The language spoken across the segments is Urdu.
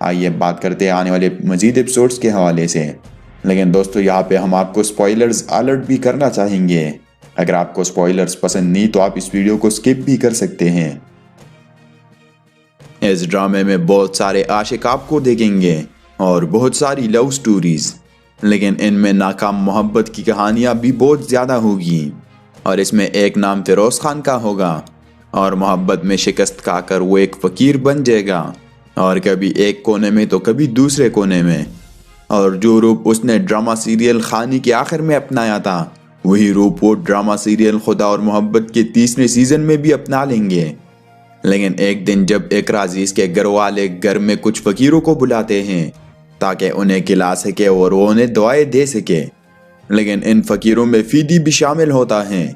آئیے بات کرتے ہیں آنے والے مزید ایپیسوڈز کے حوالے سے، لیکن دوستو یہاں پہ ہم آپ کو سپوائلرز الرٹ بھی کرنا چاہیں گے۔ اگر آپ کو سپوائلرز پسند نہیں تو آپ اس ویڈیو کو سکپ بھی کر سکتے ہیں۔ اس ڈرامے میں بہت سارے عاشق آپ کو دیکھیں گے اور بہت ساری لو سٹوریز، لیکن ان میں ناکام محبت کی کہانیاں بھی بہت زیادہ ہوگی، اور اس میں ایک نام فیروز خان کا ہوگا اور محبت میں شکست کھا کر وہ ایک فقیر بن جائے گا، اور کبھی ایک کونے میں تو کبھی دوسرے کونے میں، اور جو روپ اس نے ڈرامہ سیریل خانی کے آخر میں اپنایا تھا وہی روپ وہ ڈرامہ سیریل خدا اور محبت کے 3 سیزن میں بھی اپنا لیں گے۔ لیکن ایک دن جب اقرا عزیز کے گھر والے گھر میں کچھ فقیروں کو بلاتے ہیں تاکہ انہیں کھلا سکے اور وہ انہیں دعائیں دے سکے، لیکن ان فقیروں میں فیدی بھی شامل ہوتا ہے،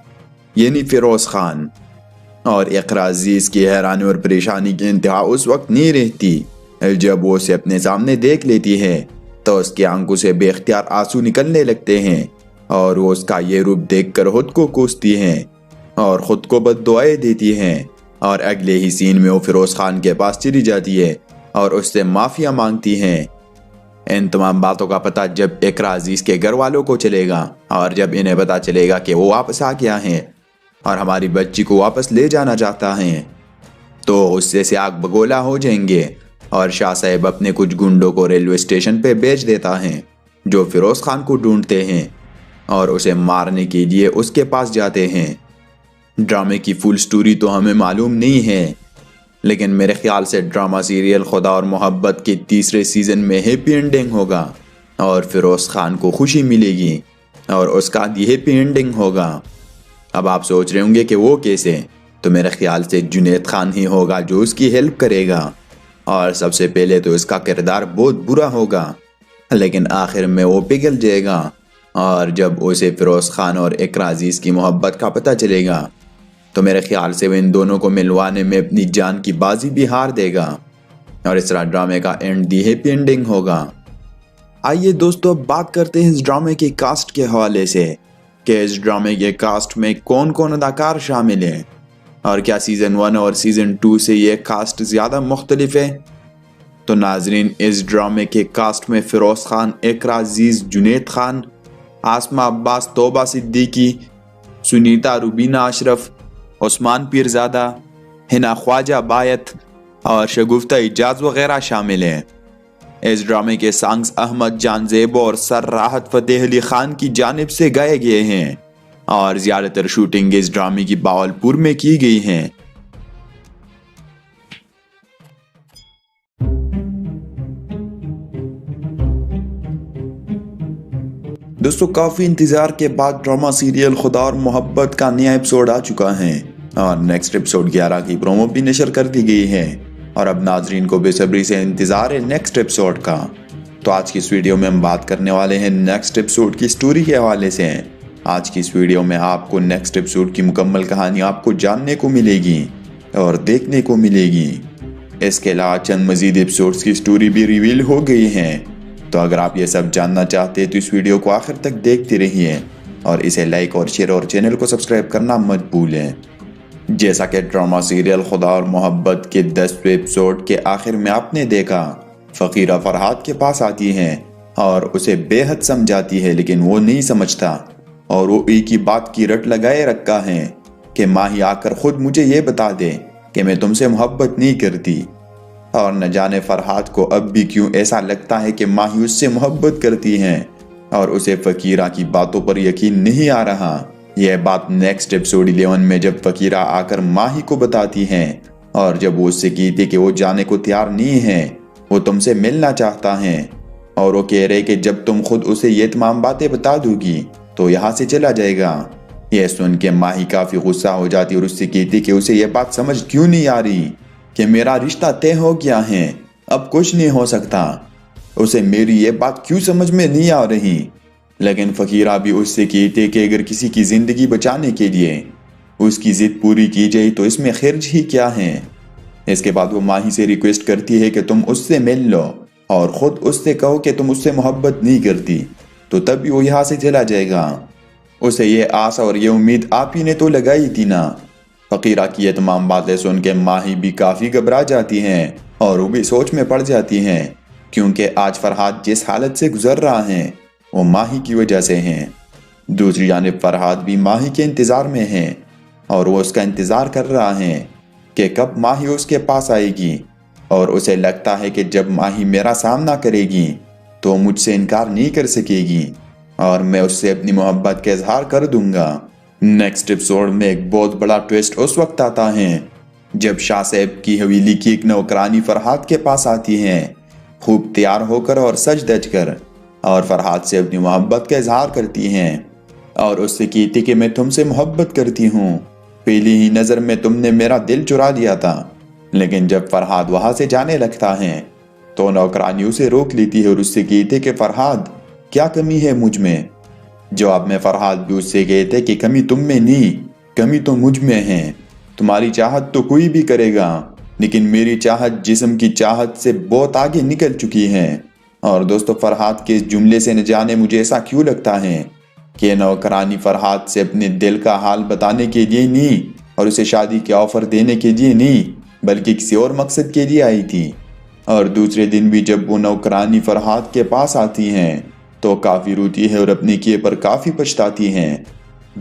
یعنی فیروز خان، اور اقرا عزیز کی حیرانی اور پریشانی کی انتہا اس وقت نہیں رہتی جب وہ اسے اپنے سامنے دیکھ لیتی ہے تو اس کی آنکھوں سے بے اختیار آنسو نکلنے لگتے ہیں، اور وہ اس کا یہ روپ دیکھ کر خود کو کوستی ہیں اور خود کو بد دعائیں دیتی ہیں، اور اگلے ہی سین میں وہ فیروز خان کے پاس چلی جاتی ہے اور اس سے معافیا مانگتی ہیں۔ ان تمام باتوں کا پتہ جب اقرا عزیز کے گھر والوں کو چلے گا اور جب انہیں پتہ چلے گا کہ وہ واپس آ گیا ہے اور ہماری بچی کو واپس لے جانا چاہتا ہے تو غصے سے آگ بگولا ہو جائیں گے، اور شاہ صاحب اپنے کچھ گنڈوں کو ریلوے اسٹیشن پہ بھیج دیتا ہے جو فیروز خان کو ڈھونڈتے ہیں اور اسے مارنے کے لیے اس کے پاس جاتے ہیں۔ ڈرامے کی فل سٹوری تو ہمیں معلوم نہیں ہے، لیکن میرے خیال سے ڈرامہ سیریل خدا اور محبت کے 3 سیزن میں ہیپی اینڈنگ ہوگا اور فیروز خان کو خوشی ملے گی اور اس کا بھی ہیپی اینڈنگ ہوگا۔ اب آپ سوچ رہے ہوں گے کہ وہ کیسے؟ تو میرے خیال سے جنید خان ہی ہوگا جو اس کی ہیلپ کرے گا، اور سب سے پہلے تو اس کا کردار بہت برا ہوگا، لیکن آخر میں وہ پگھل جائے گا، اور جب اسے فیروز خان اور اقرا عزیز کی محبت کا پتہ چلے گا تو میرے خیال سے وہ ان دونوں کو ملوانے میں اپنی جان کی بازی بھی ہار دے گا، اور اس طرح ڈرامے کا اینڈ دی ہیپی اینڈنگ ہوگا۔ آئیے دوستو اب بات کرتے ہیں اس ڈرامے کی کاسٹ کے حوالے سے کہ اس ڈرامے کے کاسٹ میں کون کون اداکار شامل ہیں، اور کیا سیزن 1 اور سیزن 2 سے یہ کاسٹ زیادہ مختلف ہے؟ تو ناظرین، اس ڈرامے کے کاسٹ میں فیروز خان، اقرا عزیز، جنید خان، آسما عباس، توبہ صدیقی، سنیتا روبینہ اشرف، عثمان پیرزادہ، حنا خواجہ بایت اور شگفتہ اجاز وغیرہ شامل ہیں۔ اس ڈرامے کے سانگز احمد جان زیبو اور سر راحت فتح علی خان کی جانب سے گائے گئے ہیں، اور زیادہ تر شوٹنگ اس ڈرامے کی باولپور میں کی گئی ہیں۔ دوستو کافی انتظار کے بعد ڈرامہ سیریل خدا اور محبت کا نیا ایپیسوڈ آ چکا ہے، اور نیکسٹ ایپیسوڈ 11 کی پرومو بھی نشر کر دی گئی ہے، اور اب ناظرین کو بے صبری سے انتظار ہے نیکسٹ ایپیسوڈ کا۔ تو آج کی اس ویڈیو میں ہم بات کرنے والے ہیں نیکسٹ ایپیسوڈ کی سٹوری کے حوالے سے۔ آج کی اس ویڈیو میں آپ کو نیکسٹ ایپیسوڈ کی مکمل کہانی آپ کو جاننے کو ملے گی اور دیکھنے کو ملے گی۔ اس کے علاوہ چند مزید ایپیسوڈز کی سٹوری بھی ریویل ہو گئی ہیں، تو اگر آپ یہ سب جاننا چاہتے ہیں تو اس ویڈیو کو آخر تک دیکھتے رہیے اور اسے لائک اور شیئر اور چینل کو سبسکرائب کرنا مت بھولیں۔ جیسا کہ ڈرامہ سیریل خدا اور محبت کے 10ویں ایپیسوڈ کے آخر میں آپ نے دیکھا، فقیرہ فرحات کے پاس آتی ہیں اور اسے بے حد سمجھاتی ہے، لیکن وہ نہیں سمجھتا، اور وہ ایک ہی بات کی رٹ لگائے رکھا ہے کہ ماہی آ کر خود مجھے یہ بتا دے کہ میں تم سے محبت نہیں کرتی، اور نہ جانے فرحات کو اب بھی کیوں ایسا لگتا ہے کہ ماہی اس سے محبت کرتی ہیں، اور اسے فقیرہ کی باتوں پر یقین نہیں آ رہا۔ یہ بات نیکسٹ ایپیسوڈ 11 میں جب فقیرہ آ کر ماہی کو بتاتی ہیں، اور جب وہ اس سے کہتی کہ وہ جانے کو تیار نہیں ہے، وہ تم سے ملنا چاہتا ہے، اور وہ کہہ رہے کہ جب تم خود اسے یہ تمام باتیں بتا دو گی تو یہاں سے چلا جائے گا۔ یہ سن کے ماہی کافی غصہ ہو جاتی اور اس سے کہتی کہ اسے یہ بات سمجھ کیوں نہیں آ رہی کہ میرا رشتہ طے ہو گیا ہے، اب کچھ نہیں ہو سکتا۔ اسے میری یہ بات کیوں سمجھ میں نہیں آ رہی؟ لیکن فقیرہ بھی اس سے کہتے کہ اگر کسی کی زندگی بچانے کے لیے اس کی ضد پوری کی جائے تو اس میں خرچ ہی کیا ہے۔ اس کے بعد وہ ماہی سے ریکویسٹ کرتی ہے کہ تم اس سے مل لو اور خود اس سے کہو کہ تم اس سے محبت نہیں کرتی، تو تب بھی وہ یہاں سے چلا جائے گا۔ اسے یہ آس اور یہ امید آپ ہی نے تو لگائی تھی نا۔ فقیرہ کی یہ تمام باتیں سن کے ماہی بھی کافی گھبرا جاتی ہیں اور وہ بھی سوچ میں پڑ جاتی ہیں کیونکہ آج فرحاد جس حالت سے گزر رہا ہے وہ ماہی کی وجہ سے ہیں۔ دوسری جانب فرحاد بھی ماہی کے انتظار میں ہیں اور وہ اس کا انتظار کر رہا ہے کہ کب ماہی اس کے پاس آئے گی، اور اسے لگتا ہے کہ جب ماہی میرا سامنا کرے گی تو مجھ سے انکار نہیں کر سکے گی اور میں اس سے اپنی محبت کا اظہار کر دوں گا۔ نیکسٹ ایپیسوڈ میں ایک بہت بڑا ٹویسٹ اس وقت آتا ہے جب شاہ صاحب کی حویلی کی ایک نوکرانی فرحاد کے پاس آتی ہے، خوب تیار ہو کر اور سج دج کر، اور فرحاد سے اپنی محبت کا اظہار کرتی ہیں اور اس سے کہتی کہ میں تم سے محبت کرتی ہوں، پہلی ہی نظر میں تم نے میرا دل چرا لیا تھا۔ لیکن جب فرحاد وہاں سے جانے لگتا ہے تو نوکرانی اسے روک لیتی ہے اور اس سے کہتے کہ فرحاد کیا کمی ہے مجھ میں؟ جواب میں فرحاد بھی اس سے کہتے کہ کمی تم میں نہیں، کمی تو مجھ میں ہے۔ تمہاری چاہت تو کوئی بھی کرے گا لیکن میری چاہت جسم کی چاہت سے بہت آگے نکل چکی ہے۔ اور دوستو فرحاد کے اس جملے سے نہ جانے مجھے ایسا کیوں لگتا ہے کہ نوکرانی فرحاد سے اپنے دل کا حال بتانے کے لیے نہیں اور اسے شادی کے آفر دینے کے لیے نہیں بلکہ کسی اور مقصد کے لیے آئی تھی۔ اور دوسرے دن بھی جب وہ نوکرانی فرحاد کے پاس آتی ہیں تو کافی روتی ہے اور اپنے کیے پر کافی پچھتاتی ہیں۔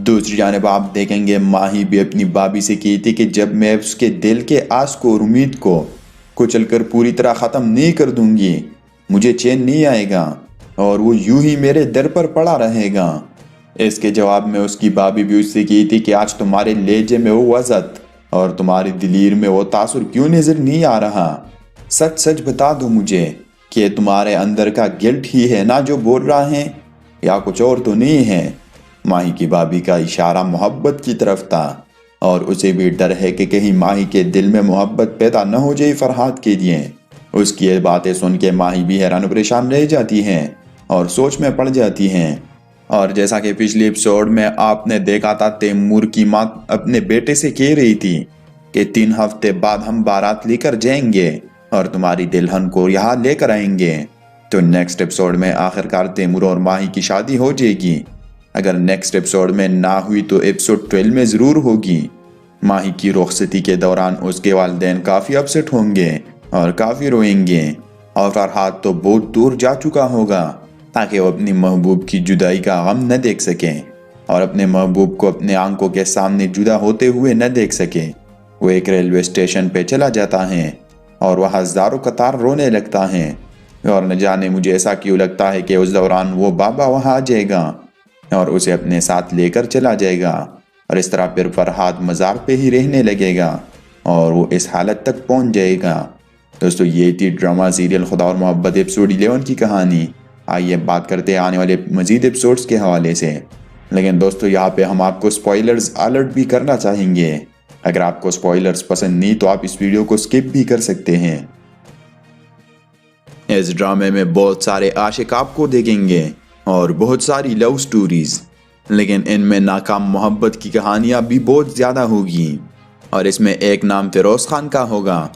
دوسری جانب آپ دیکھیں گے ماہی بھی اپنی بابی سے کہتی کہ جب میں اس کے دل کے آس کو اور امید کو کچل کر پوری طرح ختم نہیں کر دوں گی مجھے چین نہیں آئے گا اور وہ یوں ہی میرے در پر پڑا رہے گا۔ اس کے جواب میں اس کی بابی بھی اس سے کہتی کہ آج تمہارے لہجے میں وہ وزت اور تمہاری دلیر میں وہ تاثر کیوں نظر نہیں آ رہا؟ سچ سچ بتا دو مجھے کہ تمہارے اندر کا گلٹ ہی ہے نا جو بول رہا ہے یا کچھ اور تو نہیں ہے؟ ماہی کی بابی کا اشارہ محبت کی طرف تھا اور اسے بھی ڈر ہے کہ کہیں ماہی کے دل میں محبت پیدا نہ ہو جائے فرحاد کے لیے۔ اس کی یہ باتیں سن کے ماہی بھی حیران و پریشان رہ جاتی ہیں اور سوچ میں پڑ جاتی ہیں۔ اور جیسا کہ پچھلی ایپیسوڈ میں آپ نے دیکھا تھا تیمور کی ماں اپنے بیٹے سے کہہ رہی تھی کہ 3 ہفتے بعد ہم بارات لے کر جائیں گے اور تمہاری دلہن کو یہاں لے کر آئیں گے، تو نیکسٹ ایپیسوڈ میں آخرکار تیمور اور ماہی کی شادی ہو جائے گی۔ اگر نیکسٹ ایپیسوڈ میں نہ ہوئی تو ایپیسوڈ 12 میں ضرور ہوگی۔ ماہی کی رخصتی کے دوران اس کے والدین کافی اپسٹ ہوں گے اور کافی روئیں گے اور فرحاد تو بہت دور جا چکا ہوگا تاکہ وہ اپنی محبوب کی جدائی کا غم نہ دیکھ سکیں اور اپنے محبوب کو اپنے آنکھوں کے سامنے جدا ہوتے ہوئے نہ دیکھ سکے۔ وہ ایک ریلوے اسٹیشن پہ چلا جاتا ہے اور وہ ہزاروں قطار رونے لگتا ہے اور نہ جانے مجھے ایسا کیوں لگتا ہے کہ اس دوران وہ بابا وہاں آ جائے گا اور اسے اپنے ساتھ لے کر چلا جائے گا اور اس طرح پھر فرحاد مزار پہ ہی رہنے لگے گا اور وہ اس حالت تک پہنچ جائے گا۔ دوستو یہ تھی ڈرامہ سیریل خدا اور محبت ایپیسوڈ 11 کی کہانی۔ آئیے بات کرتے ہیں آنے والے مزید ایپیسوڈز کے حوالے سے، لیکن دوستو یہاں پہ ہم آپ کو سپوائلرز الرٹ بھی کرنا چاہیں گے۔ اگر آپ کو سپوائلرز پسند نہیں تو آپ اس ویڈیو کو سکپ بھی کر سکتے ہیں۔ اس ڈرامے میں بہت سارے عاشق آپ کو دیکھیں گے اور بہت ساری لو سٹوریز، لیکن ان میں ناکام محبت کی کہانیاں بھی بہت زیادہ ہوگی۔ اور اس میں ایک نام فیروز خان کا ہوگا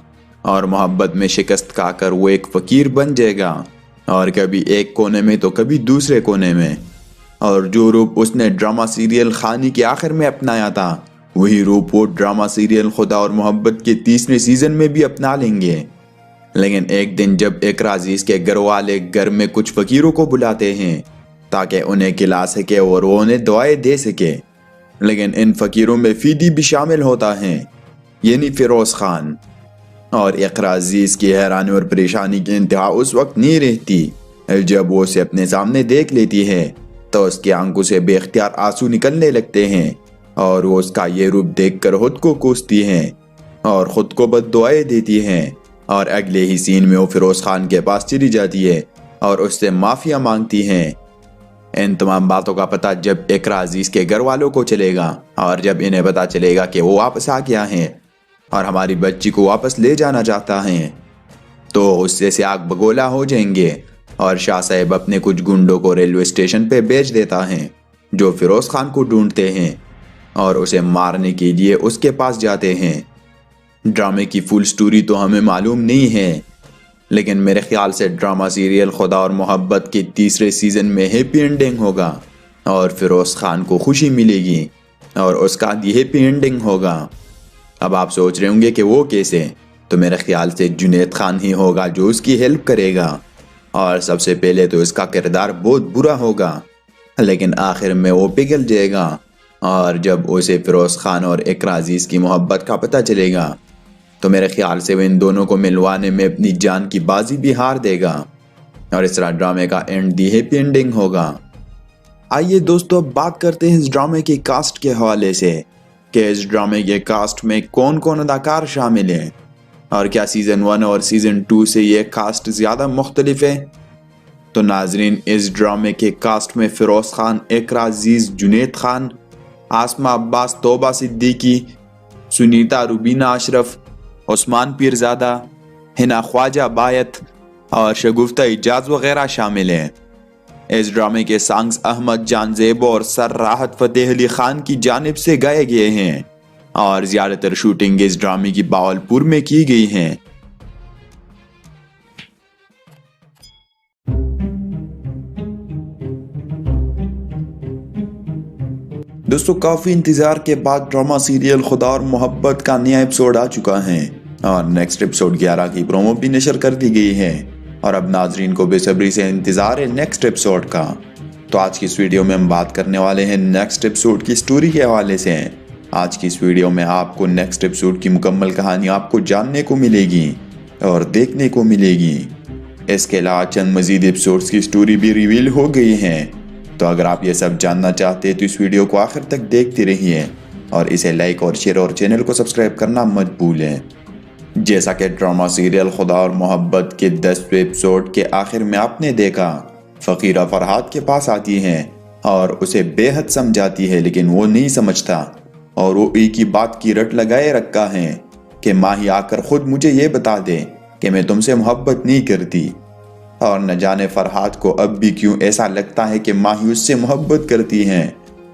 اور محبت میں شکست کھا کر وہ ایک فقیر بن جائے گا اور کبھی ایک کونے میں تو کبھی دوسرے کونے میں، اور جو روپ اس نے ڈرامہ سیریل خانی کے آخر میں اپنایا تھا وہی روپ وہ ڈرامہ سیریل خدا اور محبت کے 3 سیزن میں بھی اپنا لیں گے۔ لیکن ایک دن جب اقرا عزیز کے گھر والے گھر میں کچھ فقیروں کو بلاتے ہیں تاکہ انہیں کھلا سکے اور وہ انہیں دعائیں دے سکے، لیکن ان فقیروں میں فیدی بھی شامل ہوتا ہے یعنی فیروز خان، اور اقرا عزیز کی حیرانی اور پریشانی کی انتہا اس وقت نہیں رہتی جب وہ اسے اپنے سامنے دیکھ لیتی ہے تو اس کی آنکھوں سے بے اختیار آنسو نکلنے لگتے ہیں اور وہ اس کا یہ روپ دیکھ کر خود کو کوستی ہیں اور خود کو بد دعائیں دیتی ہیں، اور اگلے ہی سین میں وہ فیروز خان کے پاس چلی جاتی ہے اور اس سے معافیا مانگتی ہیں۔ ان تمام باتوں کا پتہ جب اقرا عزیز کے گھر والوں کو چلے گا اور جب انہیں پتہ چلے گا کہ وہ واپس آ گیا ہے اور ہماری بچی کو واپس لے جانا چاہتا ہے تو غصے سے آگ بگولا ہو جائیں گے، اور شاہ صاحب اپنے کچھ گنڈوں کو ریلوے اسٹیشن پہ بھیج دیتا ہے جو فیروز خان کو ڈھونڈتے ہیں اور اسے مارنے کے لیے اس کے پاس جاتے ہیں۔ ڈرامے کی فل سٹوری تو ہمیں معلوم نہیں ہے، لیکن میرے خیال سے ڈرامہ سیریل خدا اور محبت کے 3 سیزن میں ہیپی اینڈنگ ہوگا اور فیروز خان کو خوشی ملے گی اور اس کا ہیپی اینڈنگ ہوگا۔ اب آپ سوچ رہے ہوں گے کہ وہ کیسے؟ تو میرے خیال سے جنید خان ہی ہوگا جو اس کی ہیلپ کرے گا، اور سب سے پہلے تو اس کا کردار بہت برا ہوگا، لیکن آخر میں وہ پگھل جائے گا، اور جب اسے فیروز خان اور اقرا عزیز کی محبت کا پتہ چلے گا تو میرے خیال سے وہ ان دونوں کو ملوانے میں اپنی جان کی بازی بھی ہار دے گا، اور اس طرح ڈرامے کا اینڈ دی ہیپی اینڈنگ ہوگا۔ آئیے دوستو اب بات کرتے ہیں اس ڈرامے کی کاسٹ کے حوالے سے کہ اس ڈرامے کے کاسٹ میں کون کون اداکار شامل ہیں، اور کیا سیزن 1 اور سیزن 2 سے یہ کاسٹ زیادہ مختلف ہے۔ تو ناظرین، اس ڈرامے کے کاسٹ میں فیروز خان، اقرا عزیز، جنید خان، آسما عباس، توبہ صدیقی، سنیتا روبینہ اشرف، عثمان پیرزادہ، حنا خواجہ بایت اور شگفتہ اجاز وغیرہ شامل ہیں۔ اس ڈرامے کے سانگز احمد جان زیبو اور سر راحت فتح علی خان کی جانب سے گائے گئے ہیں، اور زیادہ تر شوٹنگ اس ڈرامے کی باولپور میں کی گئی ہیں۔ دوستو کافی انتظار کے بعد ڈرامہ سیریل خدا اور محبت کا نیا ایپیسوڈ آ چکا ہے، اور نیکسٹ ایپیسوڈ 11 کی پرومو بھی نشر کر دی گئی ہے، اور اب ناظرین کو بے صبری سے انتظار ہے نیکسٹ ایپیسوڈ کا۔ تو آج کی اس ویڈیو میں ہم بات کرنے والے ہیں نیکسٹ ایپیسوڈ کی سٹوری کے حوالے سے۔ آج کی اس ویڈیو میں آپ کو نیکسٹ ایپیسوڈ کی مکمل کہانی آپ کو جاننے کو ملے گی اور دیکھنے کو ملے گی۔ اس کے علاوہ چند مزید ایپیسوڈز کی سٹوری بھی ریویل ہو گئی ہیں، تو اگر آپ یہ سب جاننا چاہتے ہیں تو اس ویڈیو کو آخر تک دیکھتے رہیے، اور اسے لائک اور شیئر اور چینل کو سبسکرائب کرنا مت بھولیں۔ جیسا کہ ڈرامہ سیریل خدا اور محبت کے 10ویں ایپیسوڈ کے آخر میں آپ نے دیکھا، فقیرہ فرحاد کے پاس آتی ہیں اور اسے بے حد سمجھاتی ہے، لیکن وہ نہیں سمجھتا، اور وہ ایک ہی بات کی رٹ لگائے رکھا ہے کہ ماہی آ کر خود مجھے یہ بتا دے کہ میں تم سے محبت نہیں کرتی۔ اور نہ جانے فرحاد کو اب بھی کیوں ایسا لگتا ہے کہ ماہی اس سے محبت کرتی ہیں،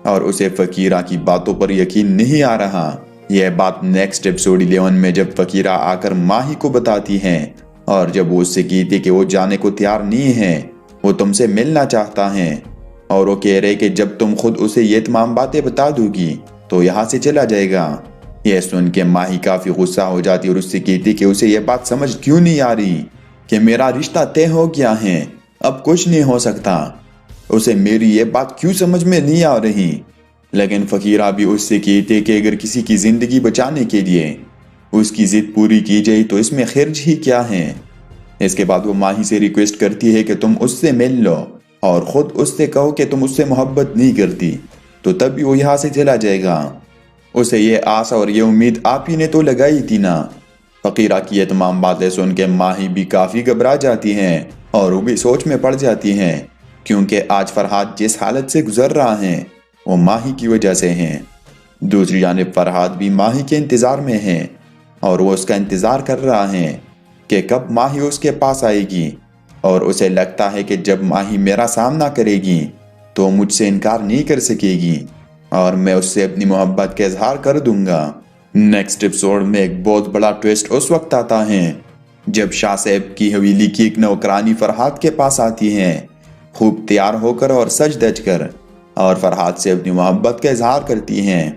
اور اسے فقیرہ کی باتوں پر یقین نہیں آ رہا۔ یہ بات نیکسٹ ایپیسوڈ 11 میں جب فقیرہ آ کر ماہی کو بتاتی ہیں، اور جب وہ اس سے کہتی کہ وہ جانے کو تیار نہیں ہے، وہ تم سے ملنا چاہتا ہے، اور وہ کہہ رہے کہ جب تم خود اسے یہ تمام باتیں بتا دو گی تو یہاں سے چلا جائے گا۔ یہ سن کے ماہی کافی غصہ ہو جاتی اور اس سے کہتی کہ اسے یہ بات سمجھ کیوں نہیں آ رہی کہ میرا رشتہ طے ہو گیا ہے، اب کچھ نہیں ہو سکتا۔ اسے میری یہ بات کیوں سمجھ میں نہیں آ رہی، لیکن فقیرہ بھی اس سے کہتے کہ اگر کسی کی زندگی بچانے کے لیے اس کی ضد پوری کی جائے تو اس میں خرچ ہی کیا ہے۔ اس کے بعد وہ ماہی سے ریکویسٹ کرتی ہے کہ تم اس سے مل لو اور خود اس سے کہو کہ تم اس سے محبت نہیں کرتی، تو تب بھی وہ یہاں سے چلا جائے گا۔ اسے یہ آس اور یہ امید آپ ہی نے تو لگائی تھی نا۔ فقیرہ کی یہ تمام باتیں سن کے ماہی بھی کافی گھبرا جاتی ہیں، اور وہ بھی سوچ میں پڑ جاتی ہیں، کیونکہ آج فرحاد جس حالت سے گزر رہا ہے وہ ماہی کی وجہ سے ہیں۔ دوسری جانب فرحاد بھی ماہی کے انتظار میں ہے، اور وہ اس کا انتظار کر رہا ہے کہ کب ماہی اس کے پاس آئے گی، اور اسے لگتا ہے کہ جب ماہی میرا سامنا کرے گی تو مجھ سے انکار نہیں کر سکے گی، اور میں اس سے اپنی محبت کا اظہار کر دوں گا۔ نیکسٹ ایپیسوڈ میں ایک بہت بڑا ٹویسٹ اس وقت آتا ہے جب شاہ صاحب کی حویلی کی ایک نوکرانی فرحاد کے پاس آتی ہے، خوب تیار ہو کر اور سج دج کر، اور فرحاد سے اپنی محبت کا اظہار کرتی ہیں،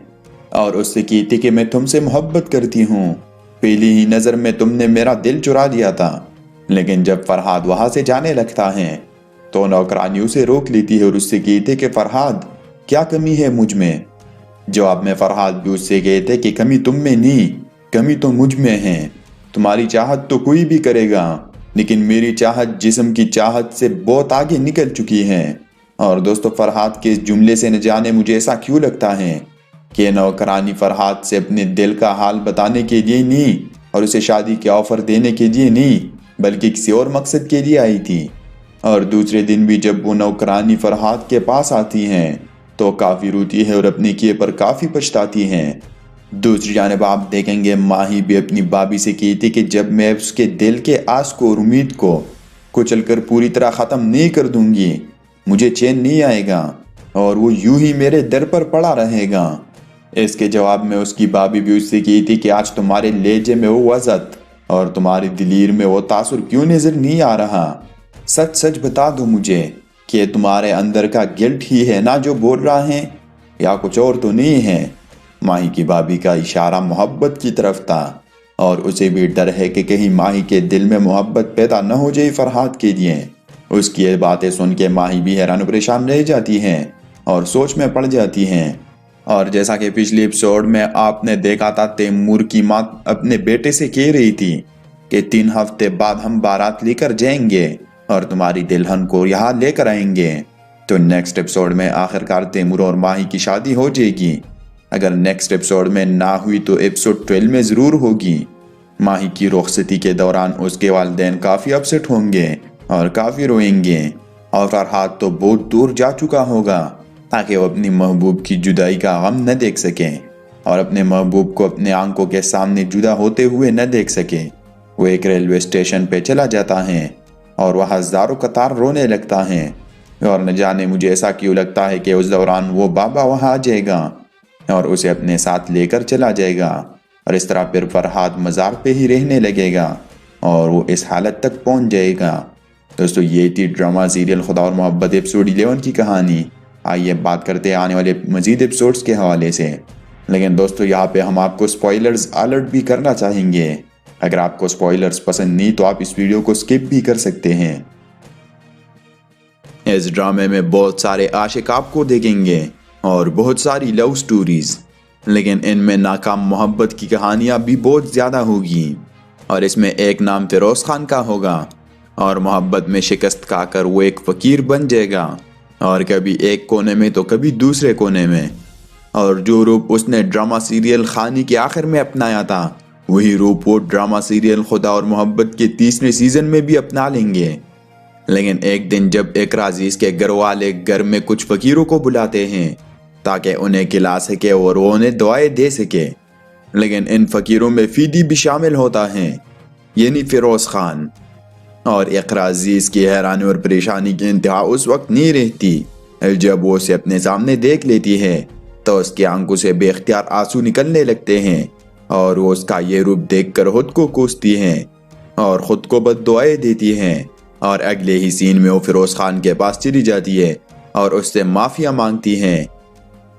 اور اس سے کہتی کہ میں تم سے محبت کرتی ہوں، پہلی ہی نظر میں تم نے میرا دل چرا لیا تھا۔ لیکن جب فرحاد وہاں سے جانے لگتا ہے تو نوکرانی اسے روک لیتی ہے اور اس سے کہتے کہ فرحاد کیا کمی ہے مجھ میں۔ جواب میں فرحاد بھی اس سے کہتے کہ کمی تم میں نہیں، کمی تو مجھ میں ہے۔ تمہاری چاہت تو کوئی بھی کرے گا، لیکن میری چاہت جسم کی چاہت سے بہت آگے نکل چکی ہے۔ اور دوستو فرحاد کے اس جملے سے نہ جانے مجھے ایسا کیوں لگتا ہے کہ نوکرانی فرحاد سے اپنے دل کا حال بتانے کے لیے نہیں اور اسے شادی کے آفر دینے کے لیے نہیں، بلکہ کسی اور مقصد کے لیے آئی تھی۔ اور دوسرے دن بھی جب وہ نوکرانی فرحاد کے پاس آتی ہیں تو کافی روتی ہے اور اپنے کیے پر کافی پچھتاتی ہیں۔ دوسری جانب آپ دیکھیں گے ماہی بھی اپنی بابی سے کہتی کہ جب میں اس کے دل کے آس کو اور امید کو کچل کر پوری طرح ختم نہیں کر دوں گی، مجھے چین نہیں آئے گا، اور وہ یوں ہی میرے در پر پڑا رہے گا۔ اس کے جواب میں اس کی بابی بھی اس سے کہتی کہ آج تمہارے لہجے میں وہ وضعت اور تمہاری دلیر میں وہ تاثر کیوں نظر نہیں آ رہا؟ سچ سچ بتا دو مجھے کہ تمہارے اندر کا گلٹ ہی ہے نا جو بول رہا ہے، یا کچھ اور تو نہیں ہے؟ ماہی کی بابی کا اشارہ محبت کی طرف تھا، اور اسے بھی ڈر ہے کہ کہیں ماہی کے دل میں محبت پیدا نہ ہو جائے فرحات کے لیے۔ اس کی یہ باتیں سن کے ماہی بھی حیران و پریشان رہ جاتی ہیں اور سوچ میں پڑ جاتی ہیں۔ اور جیسا کہ پچھلی ایپیسوڈ میں آپ نے دیکھا تھا، تیمور کی ماں اپنے بیٹے سے کہہ رہی تھی کہ 3 ہفتے بعد ہم بارات لے کر جائیں گے اور تمہاری دلہن کو یہاں لے کر آئیں گے۔ تو نیکسٹ ایپیسوڈ میں آخرکار تیمور اور ماہی کی شادی ہو جائے گی۔ اگر نیکسٹ ایپیسوڈ میں نہ ہوئی تو ایپیسوڈ 12 میں ضرور ہوگی۔ ماہی کی رخصتی کے دوران اس کے والدین کافی اپسٹ ہوں گے اور کافی روئیں گے، اور فرحات تو بہت دور جا چکا ہوگا تاکہ وہ اپنی محبوب کی جدائی کا غم نہ دیکھ سکے اور اپنے محبوب کو اپنے آنکھوں کے سامنے جدا ہوتے ہوئے نہ دیکھ سکے۔ وہ ایک ریلوے اسٹیشن پہ چلا جاتا ہے اور وہ ہزاروں قطار رونے لگتا ہے، اور نہ جانے مجھے ایسا کیوں لگتا ہے کہ اس دوران وہ بابا وہاں آ جائے گا اور اسے اپنے ساتھ لے کر چلا جائے گا، اور اس طرح پھر فرحات مزار پہ ہی رہنے لگے گا اور وہ اس حالت تک پہنچ جائے گا۔ دوستو یہ تھی ڈرامہ سیریل خدا اور محبت ایپیسوڈ 11 کی کہانی۔ آئیے بات کرتے ہیں آنے والے مزید ایپیسوڈز کے حوالے سے، لیکن دوستو یہاں پہ ہم آپ کو سپوائلرز الرٹ بھی کرنا چاہیں گے۔ اگر آپ کو سپوائلرز پسند نہیں تو آپ اس ویڈیو کو سکپ بھی کر سکتے ہیں۔ اس ڈرامے میں بہت سارے عاشق آپ کو دیکھیں گے اور بہت ساری لو سٹوریز، لیکن ان میں ناکام محبت کی کہانیاں بھی بہت زیادہ ہوگی، اور اس میں ایک نام فیروز خان کا ہوگا اور محبت میں شکست کھا کر وہ ایک فقیر بن جائے گا، اور کبھی ایک کونے میں تو کبھی دوسرے کونے میں، اور جو روپ اس نے ڈرامہ سیریل خانی کے آخر میں اپنایا تھا وہی روپ وہ ڈرامہ سیریل خدا اور محبت کے 3 سیزن میں بھی اپنا لیں گے۔ لیکن ایک دن جب اقرا عزیز کے گھر والے گھر میں کچھ فقیروں کو بلاتے ہیں تاکہ انہیں کھلا سکے اور وہ انہیں دعائیں دے سکے، لیکن ان فقیروں میں فیدی بھی شامل ہوتا ہے، یعنی فیروز خان، اور اقرا عزیز کی حیرانی اور پریشانی کی انتہا اس وقت نہیں رہتی جب وہ اسے اپنے سامنے دیکھ لیتی ہے تو اس کی آنکھوں سے بے اختیار آنسو نکلنے لگتے ہیں، اور وہ اس کا یہ روپ دیکھ کر خود کو کوستی ہیں اور خود کو بد دعائیں دیتی ہیں، اور اگلے ہی سین میں وہ فیروز خان کے پاس چلی جاتی ہے اور اس سے معافیا مانگتی ہیں۔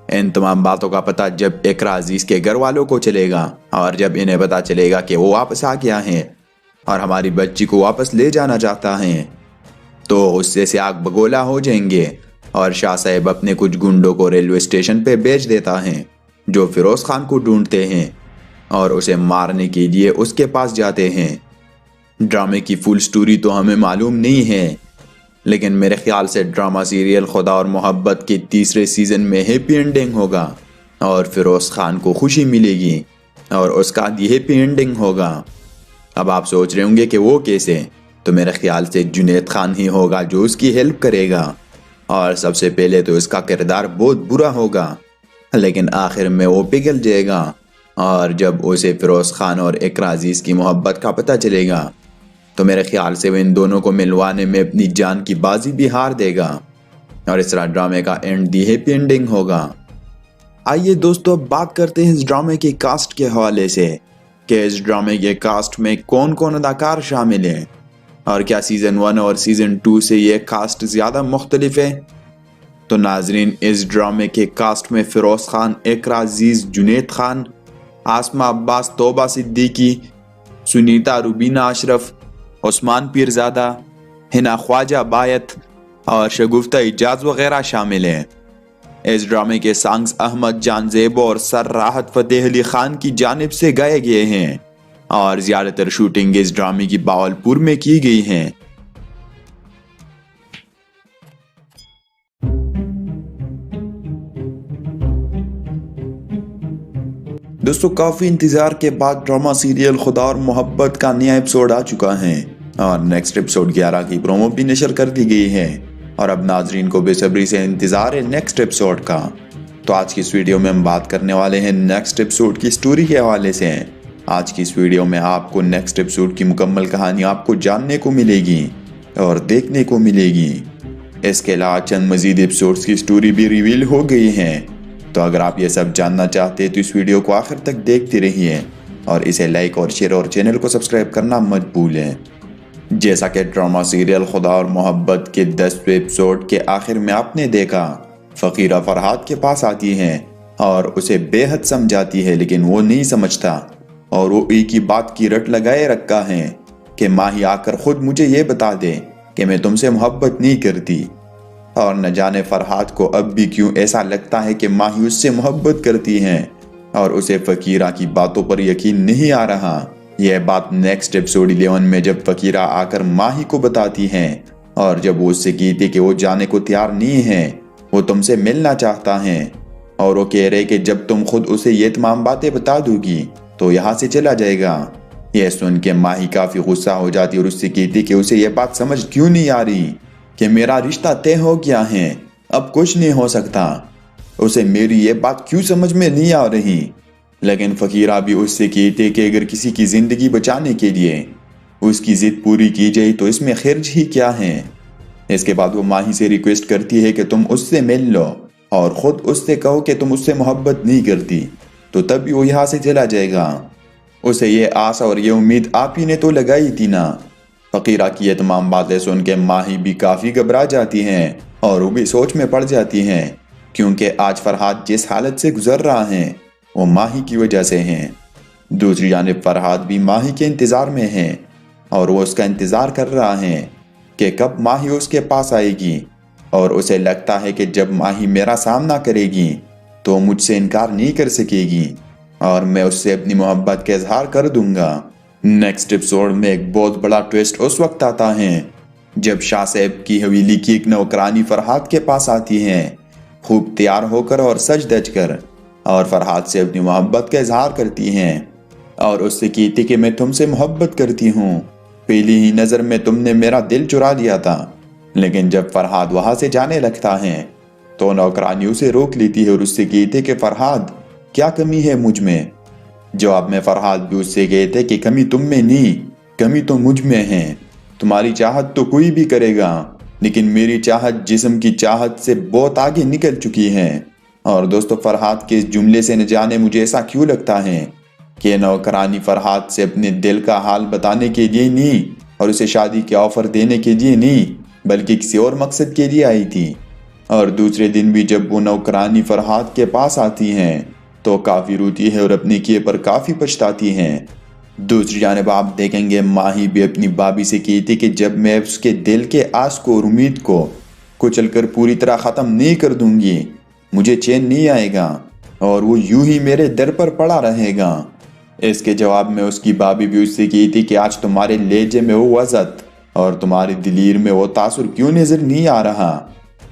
ان تمام باتوں کا پتہ جب اقرا عزیز کے گھر والوں کو چلے گا، اور جب انہیں پتہ چلے گا کہ وہ واپس آ گیا ہے اور ہماری بچی کو واپس لے جانا چاہتا ہے، تو غصے سے آگ بگولا ہو جائیں گے، اور شاہ صاحب اپنے کچھ گنڈوں کو ریلوے اسٹیشن پہ بھیج دیتا ہے جو فیروز خان کو ڈھونڈتے ہیں اور اسے مارنے کے لیے اس کے پاس جاتے ہیں۔ ڈرامے کی فل سٹوری تو ہمیں معلوم نہیں ہے، لیکن میرے خیال سے ڈرامہ سیریل خدا اور محبت کے 3 سیزن میں ہیپی اینڈنگ ہوگا اور فیروز خان کو خوشی ملے گی اور اس کا بھی ہیپی اینڈنگ ہوگا۔ اب آپ سوچ رہے ہوں گے کہ وہ کیسے؟ تو میرے خیال سے جنید خان ہی ہوگا جو اس کی ہیلپ کرے گا، اور سب سے پہلے تو اس کا کردار بہت برا ہوگا، لیکن آخر میں وہ پگھل جائے گا، اور جب اسے فیروز خان اور اقرا عزیز کی محبت کا پتہ چلے گا تو میرے خیال سے وہ ان دونوں کو ملوانے میں اپنی جان کی بازی بھی ہار دے گا، اور اس طرح ڈرامے کا اینڈ دی ہیپی اینڈنگ ہوگا۔ آئیے دوستو اب بات کرتے ہیں اس ڈرامے کی کاسٹ کے حوالے سے کہ اس ڈرامے کے کاسٹ میں کون کون اداکار شامل ہیں، اور کیا سیزن 1 اور سیزن 2 سے یہ کاسٹ زیادہ مختلف ہے۔ تو ناظرین، اس ڈرامے کے کاسٹ میں فیروز خان، اقرا عزیز، جنید خان، آسمہ عباس، توبہ صدیقی، سنیتا روبینہ اشرف، عثمان پیرزادہ، حنا خواجہ بایت اور شگفتہ اجاز وغیرہ شامل ہیں۔ اس ڈرامے کے سانگز احمد جان زیبو اور سر راحت فتح علی خان کی جانب سے گائے گئے ہیں، اور زیادہ تر شوٹنگ اس ڈرامے کی باولپور میں کی گئی ہیں۔ دوستو کافی انتظار کے بعد ڈرامہ سیریل خدا اور محبت کا نیا ایپیسوڈ آ چکا ہے، اور نیکسٹ ایپیسوڈ 11 کی پرومو بھی نشر کر دی گئی ہے، اور اب ناظرین کو بے صبری سے انتظار ہے نیکسٹ ایپیسوڈ کا۔ تو آج کی اس ویڈیو میں ہم بات کرنے والے ہیں نیکسٹ ایپیسوڈ کی سٹوری کے حوالے سے۔ آج کی اس ویڈیو میں آپ کو نیکسٹ ایپیسوڈ کی مکمل کہانی آپ کو جاننے کو ملے گی اور دیکھنے کو ملے گی۔ اس کے علاوہ چند مزید ایپیسوڈز کی سٹوری بھی ریویل ہو گئی ہیں، تو اگر آپ یہ سب جاننا چاہتے ہیں تو اس ویڈیو کو آخر تک دیکھتے رہیے، اور اسے لائک اور شیئر اور چینل کو سبسکرائب کرنا مت بھولیں۔ جیسا کہ ڈرامہ سیریل خدا اور محبت کے 10ویں ایپیسوڈ کے آخر میں آپ نے دیکھا، فقیرہ فرحات کے پاس آتی ہیں اور اسے بے حد سمجھاتی ہے، لیکن وہ نہیں سمجھتا اور وہ ایک ہی بات کی رٹ لگائے رکھا ہے کہ ماہی آ کر خود مجھے یہ بتا دے کہ میں تم سے محبت نہیں کرتی۔ اور نہ جانے فرحاد کو اب بھی کیوں ایسا لگتا ہے کہ ماہی اس سے محبت کرتی ہے اور اسے فقیرہ کی باتوں پر یقین نہیں آ رہا۔ یہ بات نیکسٹ ایپیسوڈ 11 میں جب فقیرہ آ کر ماہی کو بتاتی ہے اور جب وہ اس سے کہتی کہ وہ جانے کو تیار نہیں ہے، وہ تم سے ملنا چاہتا ہے، اور وہ کہہ رہے کہ جب تم خود اسے یہ تمام باتیں بتا دو گی تو یہاں سے چلا جائے گا۔ یہ سن کے ماہی کافی غصہ ہو جاتی اور اس سے کہتی کہ اسے یہ بات سمجھ کیوں نہیں آ رہی کہ میرا رشتہ طے ہو گیا ہے، اب کچھ نہیں ہو سکتا۔ اسے میری یہ بات کیوں سمجھ میں نہیں آ رہی۔ لیکن فقیرہ بھی اس سے کہتے کہ اگر کسی کی زندگی بچانے کے لیے اس کی ضد پوری کی جائے تو اس میں خرچ ہی کیا ہے۔ اس کے بعد وہ ماہی سے ریکویسٹ کرتی ہے کہ تم اس سے مل لو اور خود اس سے کہو کہ تم اس سے محبت نہیں کرتی، تو تب بھی وہ یہاں سے چلا جائے گا۔ اسے یہ آس اور یہ امید آپ ہی نے تو لگائی تھی نا۔ فقیرہ کی یہ تمام باتیں سن کے ماہی بھی کافی گھبرا جاتی ہیں اور وہ بھی سوچ میں پڑ جاتی ہیں، کیونکہ آج فرحاد جس حالت سے گزر رہا ہے وہ ماہی کی وجہ سے ہیں۔ دوسری جانب فرحاد بھی ماہی کے انتظار میں ہے اور وہ اس کا انتظار کر رہا ہے کہ کب ماہی اس کے پاس آئے گی، اور اسے لگتا ہے کہ جب ماہی میرا سامنا کرے گی تو مجھ سے انکار نہیں کر سکے گی اور میں اس سے اپنی محبت کا اظہار کر دوں گا۔ نیکسٹ ایپیسوڈ میں ایک بہت بڑا ٹویسٹ اس وقت آتا ہے جب شاہ صاحب کی حویلی کی ایک نوکرانی فرحاد کے پاس آتی ہے، خوب تیار ہو کر اور سج دج کر، اور فرحاد سے اپنی محبت کا اظہار کرتی ہیں اور اس سے کہتی کہ میں تم سے محبت کرتی ہوں، پہلی ہی نظر میں تم نے میرا دل چرا لیا تھا۔ لیکن جب فرحاد وہاں سے جانے لگتا ہے تو نوکرانی اسے روک لیتی ہے اور اس سے کہتے کہ فرحاد کیا کمی ہے مجھ میں۔ جواب میں فرحاد بھی اس سے کہتے کہ کمی تم میں نہیں، کمی تو مجھ میں ہے۔ تمہاری چاہت تو کوئی بھی کرے گا، لیکن میری چاہت جسم کی چاہت سے بہت آگے نکل چکی ہے۔ اور دوستو فرحاد کے اس جملے سے نہ جانے مجھے ایسا کیوں لگتا ہے کہ نوکرانی فرحاد سے اپنے دل کا حال بتانے کے لیے نہیں اور اسے شادی کے آفر دینے کے لیے نہیں، بلکہ کسی اور مقصد کے لیے آئی تھی۔ اور دوسرے دن بھی جب وہ نوکرانی فرحاد کے پاس آتی ہیں تو کافی روتی ہے اور اپنے کیے پر کافی پچھتاتی ہیں۔ دوسری جانب آپ دیکھیں گے ماہی بھی اپنی بابی سے کہتی کہ جب میں اس کے دل کے آس کو اور امید کو کچل کر پوری طرح ختم نہیں کر دوں گی، مجھے چین نہیں آئے گا اور وہ یوں ہی میرے در پر پڑا رہے گا۔ اس کے جواب میں اس کی بابی بھی اس سے کہتی کہ آج تمہارے لہجے میں وہ وضعت اور تمہاری دلیر میں وہ تاثر کیوں نظر نہیں آ رہا؟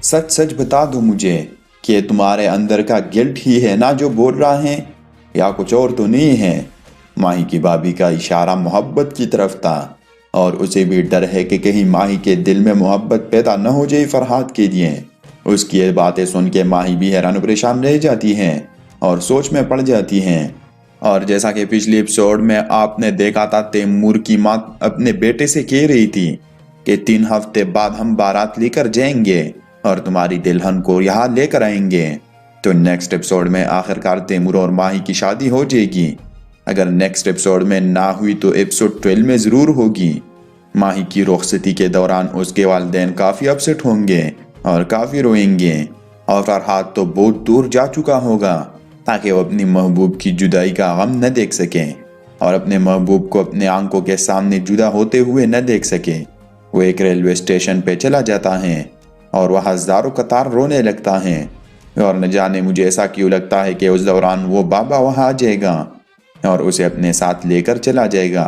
سچ سچ بتا دو مجھے کہ تمہارے اندر کا گلٹ ہی ہے نا جو بول رہا ہے، یا کچھ اور تو نہیں ہے؟ ماہی کی بابی کا اشارہ محبت کی طرف تھا اور اسے بھی ڈر ہے کہ کہیں ماہی کے دل میں محبت پیدا نہ ہو جائے فرحاد کے لیے۔ اس کی یہ باتیں سن کے ماہی بھی حیران و پریشان رہ جاتی ہیں اور سوچ میں پڑ جاتی ہیں۔ اور جیسا کہ پچھلی ایپیسوڈ میں آپ نے دیکھا تھا، تیمور کی ماں اپنے بیٹے سے کہہ رہی تھی کہ 3 ہفتے بعد ہم بارات لے کر جائیں گے اور تمہاری دلہن کو یہاں لے کر آئیں گے۔ تو نیکسٹ ایپیسوڈ میں آخرکار تیمور اور ماہی کی شادی ہو جائے گی۔ اگر نیکسٹ ایپیسوڈ میں نہ ہوئی تو ایپیسوڈ 12 میں ضرور ہوگی۔ ماہی کی رخصتی کے دوران اس کے والدین کافی اپسٹ ہوں گے اور کافی روئیں گے، اور فرحاد تو بہت دور جا چکا ہوگا تاکہ وہ اپنی محبوب کی جدائی کا غم نہ دیکھ سکے اور اپنے محبوب کو اپنے آنکھوں کے سامنے جدا ہوتے ہوئے نہ دیکھ سکے۔ وہ ایک ریلوے اسٹیشن پہ چلا جاتا ہے اور وہ ہزاروں قطار رونے لگتا ہے، اور نہ جانے مجھے ایسا کیوں لگتا ہے کہ اس دوران وہ بابا وہاں آ جائے گا اور اسے اپنے ساتھ لے کر چلا جائے گا،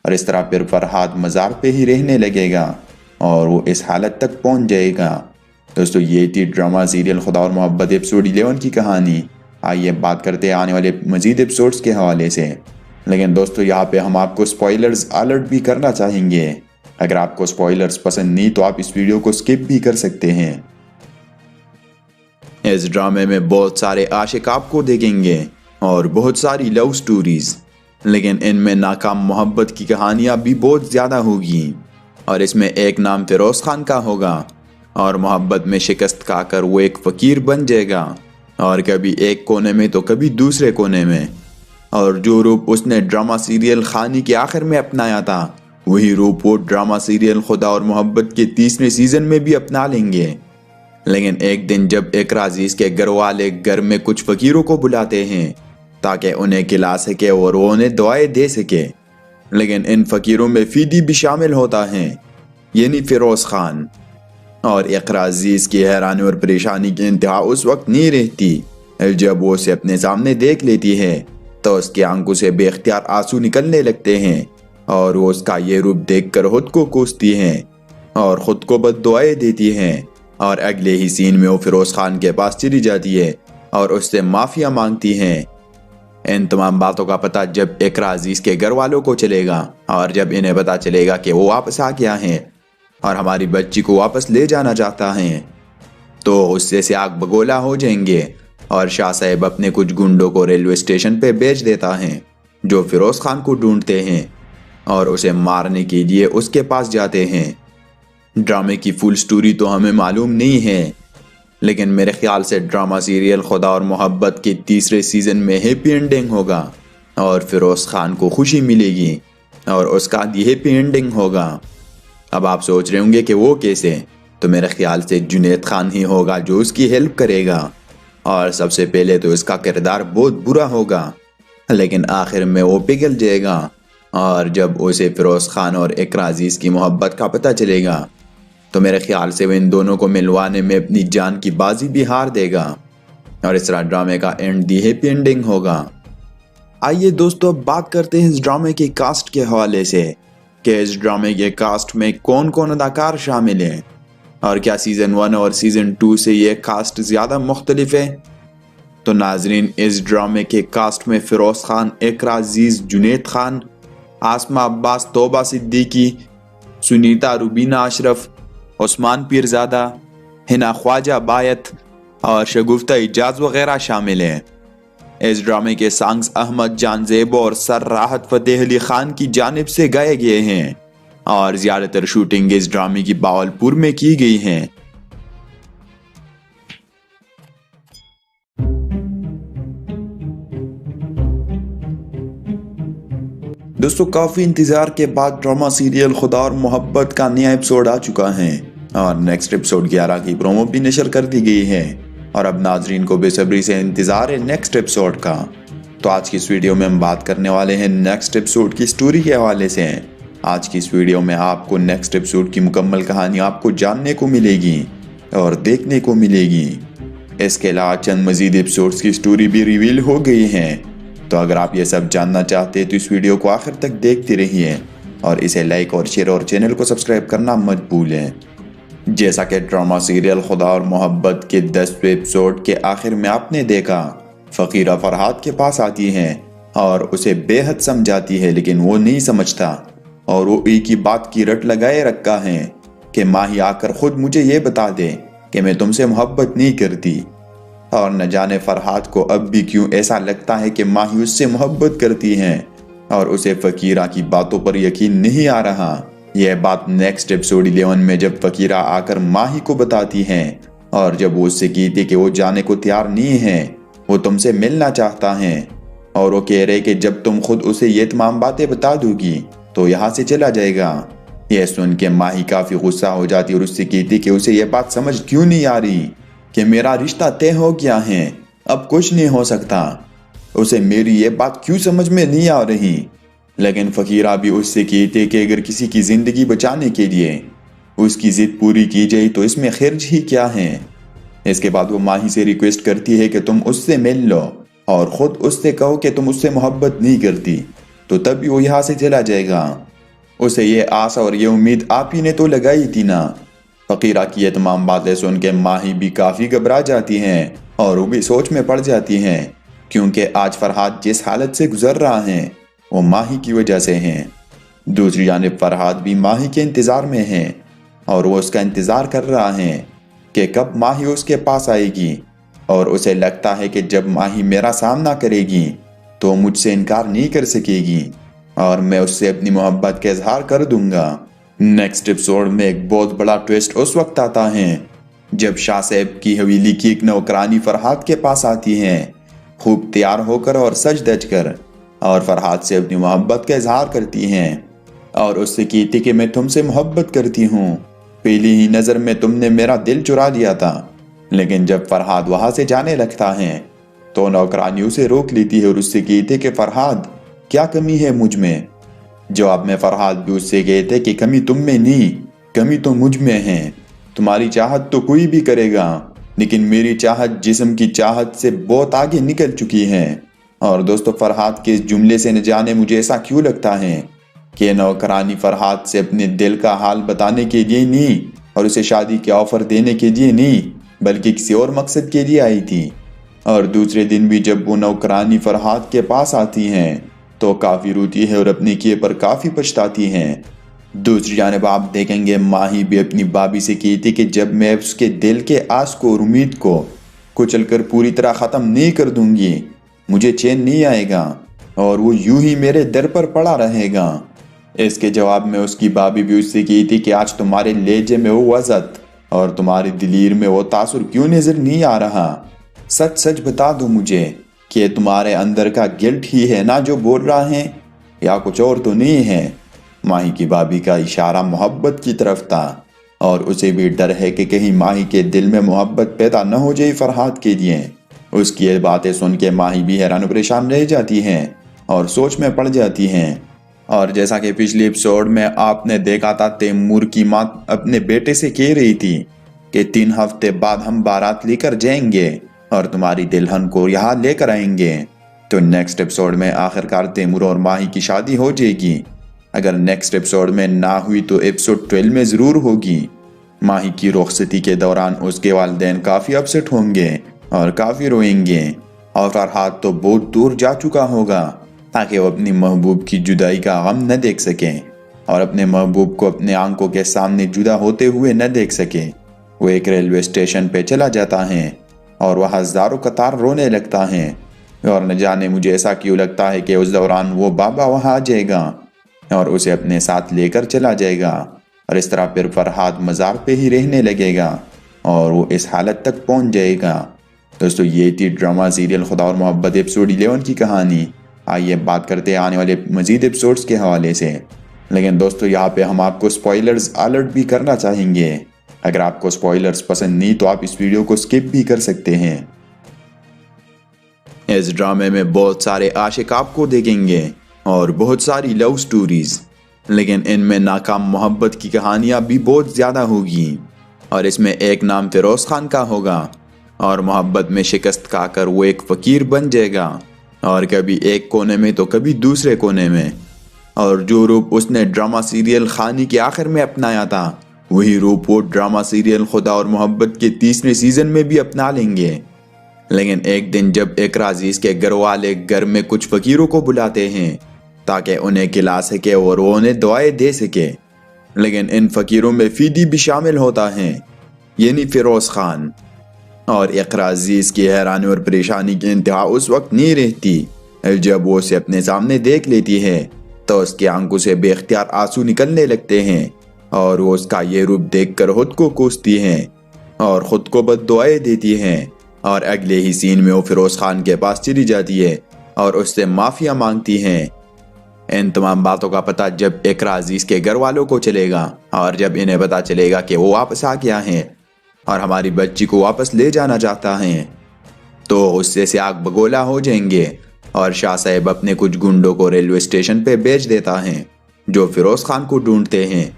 اور اس طرح پھر فرحاد مزار پہ ہی رہنے لگے گا اور وہ اس حالت تک پہنچ جائے گا۔ دوستو یہ تھی ڈرامہ سیریل خدا اور محبت ایپیسوڈ 11 کی کہانی۔ آئیے بات کرتے ہیں آنے والے مزید ایپیسوڈز کے حوالے سے، لیکن دوستو یہاں پہ ہم آپ کو سپوائلرز الرٹ بھی کرنا چاہیں گے۔ اگر آپ کو سپوائلرز پسند نہیں تو آپ اس ویڈیو کو سکپ بھی کر سکتے ہیں۔ اس ڈرامے میں بہت سارے عاشق آپ کو دیکھیں گے اور بہت ساری لو سٹوریز، لیکن ان میں ناکام محبت کی کہانیاں بھی بہت زیادہ ہوگی، اور اس میں ایک نام فیروز خان کا ہوگا اور محبت میں شکست کھا کر وہ ایک فقیر بن جائے گا، اور کبھی ایک کونے میں تو کبھی دوسرے کونے میں، اور جو روپ اس نے ڈرامہ سیریل خانی کے آخر میں اپنایا تھا وہی روپ وہ ڈرامہ سیریل خدا اور محبت کے 3رے سیزن میں بھی اپنا لیں گے۔ لیکن ایک دن جب اقرا عزیز کے گھر والے گھر میں کچھ فقیروں کو بلاتے ہیں تاکہ انہیں کھلا سکے اور وہ انہیں دعائیں دے سکے، لیکن ان فقیروں میں فیدی بھی شامل ہوتا ہے، یعنی فیروز خان۔ اور اقرا عزیز کی حیرانی اور پریشانی کی انتہا اس وقت نہیں رہتی جب وہ اسے اپنے سامنے دیکھ لیتی ہے تو اس کی آنکھوں سے بے اختیار آنسو نکلنے لگتے ہیں، اور وہ اس کا یہ روپ دیکھ کر خود کو کوستی ہیں اور خود کو بد دعائیں دیتی ہیں، اور اگلے ہی سین میں وہ فیروز خان کے پاس چلی جاتی ہے اور اس سے معافیا مانگتی ہیں۔ ان تمام باتوں کا پتہ جب اقرا عزیز کے گھر والوں کو چلے گا، اور جب انہیں پتہ چلے گا کہ وہ واپس آ گیا ہے اور ہماری بچی کو واپس لے جانا چاہتا ہے، تو غصے سے آگ بگولا ہو جائیں گے، اور شاہ صاحب اپنے کچھ گنڈوں کو ریلوے اسٹیشن پہ بھیج دیتا ہے جو فیروز خان کو ڈھونڈتے ہیں اور اسے مارنے کے لیے اس کے پاس جاتے ہیں۔ ڈرامے کی فل سٹوری تو ہمیں معلوم نہیں ہے، لیکن میرے خیال سے ڈرامہ سیریل خدا اور محبت کے تیسرے سیزن میں ہیپی اینڈنگ ہوگا اور فیروز خان کو خوشی ملے گی اور اس کا ہیپی اینڈنگ ہوگا۔ اب آپ سوچ رہے ہوں گے کہ وہ کیسے؟ تو میرے خیال سے جنید خان ہی ہوگا جو اس کی ہیلپ کرے گا، اور سب سے پہلے تو اس کا کردار بہت برا ہوگا، لیکن آخر میں وہ پگھل جائے گا، اور جب اسے فیروز خان اور اقرا عزیز کی محبت کا پتہ چلے گا تو میرے خیال سے وہ ان دونوں کو ملوانے میں اپنی جان کی بازی بھی ہار دے گا، اور اس طرح ڈرامے کا اینڈ دی ہیپی اینڈنگ ہوگا۔ آئیے دوستو اب بات کرتے ہیں اس ڈرامے کی کاسٹ کے حوالے سے کہ اس ڈرامے کے کاسٹ میں کون کون اداکار شامل ہیں، اور کیا سیزن 1 اور سیزن 2 سے یہ کاسٹ زیادہ مختلف ہے؟ تو ناظرین، اس ڈرامے کے کاسٹ میں فیروز خان، اقرا عزیز، جنید خان، آسما عباس، توبہ صدیقی، سنیتا روبینہ اشرف، عثمان پیرزادہ، حنا خواجہ بایت اور شگفتہ اجاز وغیرہ شامل ہیں۔ اس ڈرامے کے سانگز احمد جان زیبو اور سر راحت فتح علی خان کی جانب سے گائے گئے ہیں، اور زیادہ تر شوٹنگ اس ڈرامے کی باولپور میں کی گئی ہیں۔ دوستو، کافی انتظار کے بعد ڈرامہ سیریل خدا اور محبت کا نیا ایپیسوڈ آ چکا ہے، اور نیکسٹ ایپیسوڈ 11 کی پرومو بھی نشر کر دی گئی ہے، اور اب ناظرین کو بے صبری سے انتظار ہے نیکسٹ ایپیسوڈ کا۔ تو آج کی اس ویڈیو میں ہم بات کرنے والے ہیں نیکسٹ ایپیسوڈ کی سٹوری کے حوالے سے۔ آج کی اس ویڈیو میں آپ کو نیکسٹ ایپیسوڈ کی مکمل کہانی آپ کو جاننے کو ملے گی اور دیکھنے کو ملے گی۔ اس کے علاوہ چند مزید ایپیسوڈز کی سٹوری بھی ریویل ہو گئی ہیں، تو اگر آپ یہ سب جاننا چاہتے تو اس ویڈیو کو آخر تک دیکھتے رہیے، اور اسے لائک اور شیئر اور چینل کو سبسکرائب کرنا مت بھولیں۔ جیسا کہ ڈرامہ سیریل خدا اور محبت کے 10ویں ایپیسوڈ کے آخر میں آپ نے دیکھا، فقیرہ فرحاد کے پاس آتی ہیں اور اسے بے حد سمجھاتی ہے، لیکن وہ نہیں سمجھتا، اور وہ ایک ہی بات کی رٹ لگائے رکھا ہے کہ ماہی آ کر خود مجھے یہ بتا دے کہ میں تم سے محبت نہیں کرتی۔ اور نہ جانے فرحاد کو اب بھی کیوں ایسا لگتا ہے کہ ماہی اس سے محبت کرتی ہیں، اور اسے فقیرہ کی باتوں پر یقین نہیں آ رہا۔ یہ بات نیکسٹ ایپیسوڈ 11 میں جب فقیرہ آ کر ماہی کو بتاتی ہیں، اور جب وہ اس سے کہتی کہ وہ جانے کو تیار نہیں ہے، وہ تم سے ملنا چاہتا ہے، اور وہ کہہ رہے کہ جب تم خود اسے یہ تمام باتیں بتا دو گی تو یہاں سے چلا جائے گا۔ یہ سن کے ماہی کافی غصہ ہو جاتی اور اس سے کہتی کہ اسے یہ بات سمجھ کیوں نہیں آ رہی کہ میرا رشتہ طے ہو گیا ہے، اب کچھ نہیں ہو سکتا، اسے میری یہ بات کیوں سمجھ میں نہیں آ رہی۔ لیکن فقیرہ بھی اس سے کہتے کہ اگر کسی کی زندگی بچانے کے لیے اس کی ضد پوری کی جائے تو اس میں خرچ ہی کیا ہے۔ اس کے بعد وہ ماہی سے ریکویسٹ کرتی ہے کہ تم اس سے مل لو اور خود اس سے کہو کہ تم اس سے محبت نہیں کرتی، تو تب بھی وہ یہاں سے چلا جائے گا۔ اسے یہ آس اور یہ امید آپ ہی نے تو لگائی تھی نا۔ فقیرہ کی یہ تمام باتیں سن کے ماہی بھی کافی گھبرا جاتی ہیں اور وہ بھی سوچ میں پڑ جاتی ہیں، کیونکہ آج فرحاد جس حالت سے گزر رہا ہے وہ ماہی کی وجہ سے ہیں۔ دوسری جانب فرحاد بھی ماہی کے انتظار میں ہے، اور وہ اس کا انتظار کر رہا ہے کہ کب ماہی اس کے پاس آئے گی، اور اسے لگتا ہے کہ جب ماہی میرا سامنا کرے گی تو مجھ سے انکار نہیں کر سکے گی، اور میں اس سے اپنی محبت کا اظہار کر دوں گا۔ نیکسٹ ایپیسوڈ میں ایک بہت بڑا ٹویسٹ اس وقت آتا ہے جب شاہ صاحب کی حویلی کی ایک نوکرانی فرحاد کے پاس آتی ہے، خوب تیار ہو کر اور سج دج کر، اور فرحاد سے اپنی محبت کا اظہار کرتی ہیں، اور اس سے کہتی کہ میں تم سے محبت کرتی ہوں، پہلی ہی نظر میں تم نے میرا دل چرا دیا تھا۔ لیکن جب فرحاد وہاں سے جانے لگتا ہے تو نوکرانی اسے روک لیتی ہے اور اس سے کہتے کہ فرحاد کیا کمی ہے مجھ میں؟ جواب میں فرحاد بھی اس سے کہتے کہ کمی تم میں نہیں، کمی تو مجھ میں ہے۔ تمہاری چاہت تو کوئی بھی کرے گا، لیکن میری چاہت جسم کی چاہت سے بہت آگے نکل چکی ہے۔ اور دوستو فرحاد کے اس جملے سے نہ جانے مجھے ایسا کیوں لگتا ہے کہ نوکرانی فرحاد سے اپنے دل کا حال بتانے کے لیے نہیں اور اسے شادی کے آفر دینے کے لیے نہیں، بلکہ کسی اور مقصد کے لیے آئی تھی۔ اور دوسرے دن بھی جب وہ نوکرانی فرحاد کے پاس آتی ہیں تو کافی روتی ہے اور اپنے کیے پر کافی پچھتاتی ہیں۔ دوسری جانب آپ دیکھیں گے ماہی بھی اپنی بابی سے کہتی کہ جب میں اس کے دل کے آس کو اور امید کو کچل کر پوری طرح ختم نہیں کر دوں گی، مجھے چین نہیں آئے گا اور وہ یوں ہی میرے در پر پڑا رہے گا۔ اس کے جواب میں اس کی بابی بھی اس سے کہتی کہ آج تمہارے لہجے میں وہ عزت اور تمہاری دلیر میں وہ تاثر کیوں نظر نہیں آ رہا؟ سچ سچ بتا دو مجھے کہ تمہارے اندر کا گلٹ ہی ہے نا جو بول رہا ہے، یا کچھ اور تو نہیں ہے؟ ماہی کی بابی کا اشارہ محبت کی طرف تھا اور اسے بھی ڈر ہے کہ کہیں ماہی کے دل میں محبت پیدا نہ ہو جائے فرحاد کے لیے۔ اس کی یہ باتیں سن کے ماہی بھی حیران و پریشان رہ جاتی ہیں اور سوچ میں پڑ جاتی ہیں۔ اور جیسا کہ پچھلی ایپیسوڈ میں آپ نے دیکھا تھا تیمور کی ماں اپنے بیٹے سے کہہ رہی تھی کہ 3 ہفتے بعد ہم بارات لے کر جائیں گے اور تمہاری دلہن کو یہاں لے کر آئیں گے۔ تو نیکسٹ ایپیسوڈ میں آخرکار تیمور اور ماہی کی شادی ہو جائے گی۔ اگر نیکسٹ ایپیسوڈ میں نہ ہوئی تو ایپیسوڈ 12 میں ضرور ہوگی۔ ماہی کی رخصتی کے دوران اس کے والدین کافی اپسٹ ہوں گے اور کافی روئیں گے، اور فرحاد تو بہت دور جا چکا ہوگا تاکہ وہ اپنی محبوب کی جدائی کا غم نہ دیکھ سکیں اور اپنے محبوب کو اپنے آنکھوں کے سامنے جدا ہوتے ہوئے نہ دیکھ سکے۔ وہ ایک ریلوے اسٹیشن پہ چلا جاتا ہے اور وہ ہزاروں قطار رونے لگتا ہے، اور نہ جانے مجھے ایسا کیوں لگتا ہے کہ اس دوران وہ بابا وہاں آ جائے گا اور اسے اپنے ساتھ لے کر چلا جائے گا، اور اس طرح پھر فرحاد مزار پہ ہی رہنے لگے گا اور وہ اس حالت تک پہنچ جائے گا۔ دوستو یہ تھی ڈرامہ سیریل خدا اور محبت ایپیسوڈ 11 کی کہانی۔ آئیے بات کرتے ہیں آنے والے مزید ایپیسوڈز کے حوالے سے، لیکن دوستو یہاں پہ ہم آپ کو سپوائلرز الرٹ بھی کرنا چاہیں گے۔ اگر آپ کو سپوائلرز پسند نہیں تو آپ اس ویڈیو کو سکپ بھی کر سکتے ہیں۔ اس ڈرامے میں بہت سارے عاشق آپ کو دیکھیں گے اور بہت ساری لو سٹوریز، لیکن ان میں ناکام محبت کی کہانیاں بھی بہت زیادہ ہوگی، اور اس میں ایک نام فیروز خان کا ہوگا اور محبت میں شکست کھا کر وہ ایک فقیر بن جائے گا، اور کبھی ایک کونے میں تو کبھی دوسرے کونے میں، اور جو روپ اس نے ڈرامہ سیریل خانی کے آخر میں اپنایا تھا وہی روپ وہ ڈرامہ سیریل خدا اور محبت کے 3 سیزن میں بھی اپنا لیں گے۔ لیکن ایک دن جب اقرا عزیز کے گھر والے گھر میں کچھ فقیروں کو بلاتے ہیں تاکہ انہیں کھلا سکے اور وہ انہیں دعائیں دے سکے، لیکن ان فقیروں میں فیدی بھی شامل ہوتا ہے، یعنی فیروز خان۔ اور اقرا عزیز کی حیرانی اور پریشانی کی انتہا اس وقت نہیں رہتی جب وہ اسے اپنے سامنے دیکھ لیتی ہے تو اس کی آنکھوں سے بے اختیار آنسو نکلنے لگتے ہیں، اور وہ اس کا یہ روپ دیکھ کر خود کو کوستی ہیں اور خود کو بد دعائیں دیتی ہیں، اور اگلے ہی سین میں وہ فیروز خان کے پاس چلی جاتی ہے اور اس سے معافیا مانگتی ہیں۔ ان تمام باتوں کا پتہ جب اقرا عزیز کے گھر والوں کو چلے گا اور جب انہیں پتہ چلے گا کہ وہ واپس آ گیا ہے اور ہماری بچی کو واپس لے جانا چاہتا ہے تو غصے سے آگ بگولا ہو جائیں گے، اور شاہ صاحب اپنے کچھ گنڈوں کو ریلوے اسٹیشن پہ بھیج دیتا ہے جو فیروز خان کو ڈھونڈتے ہیں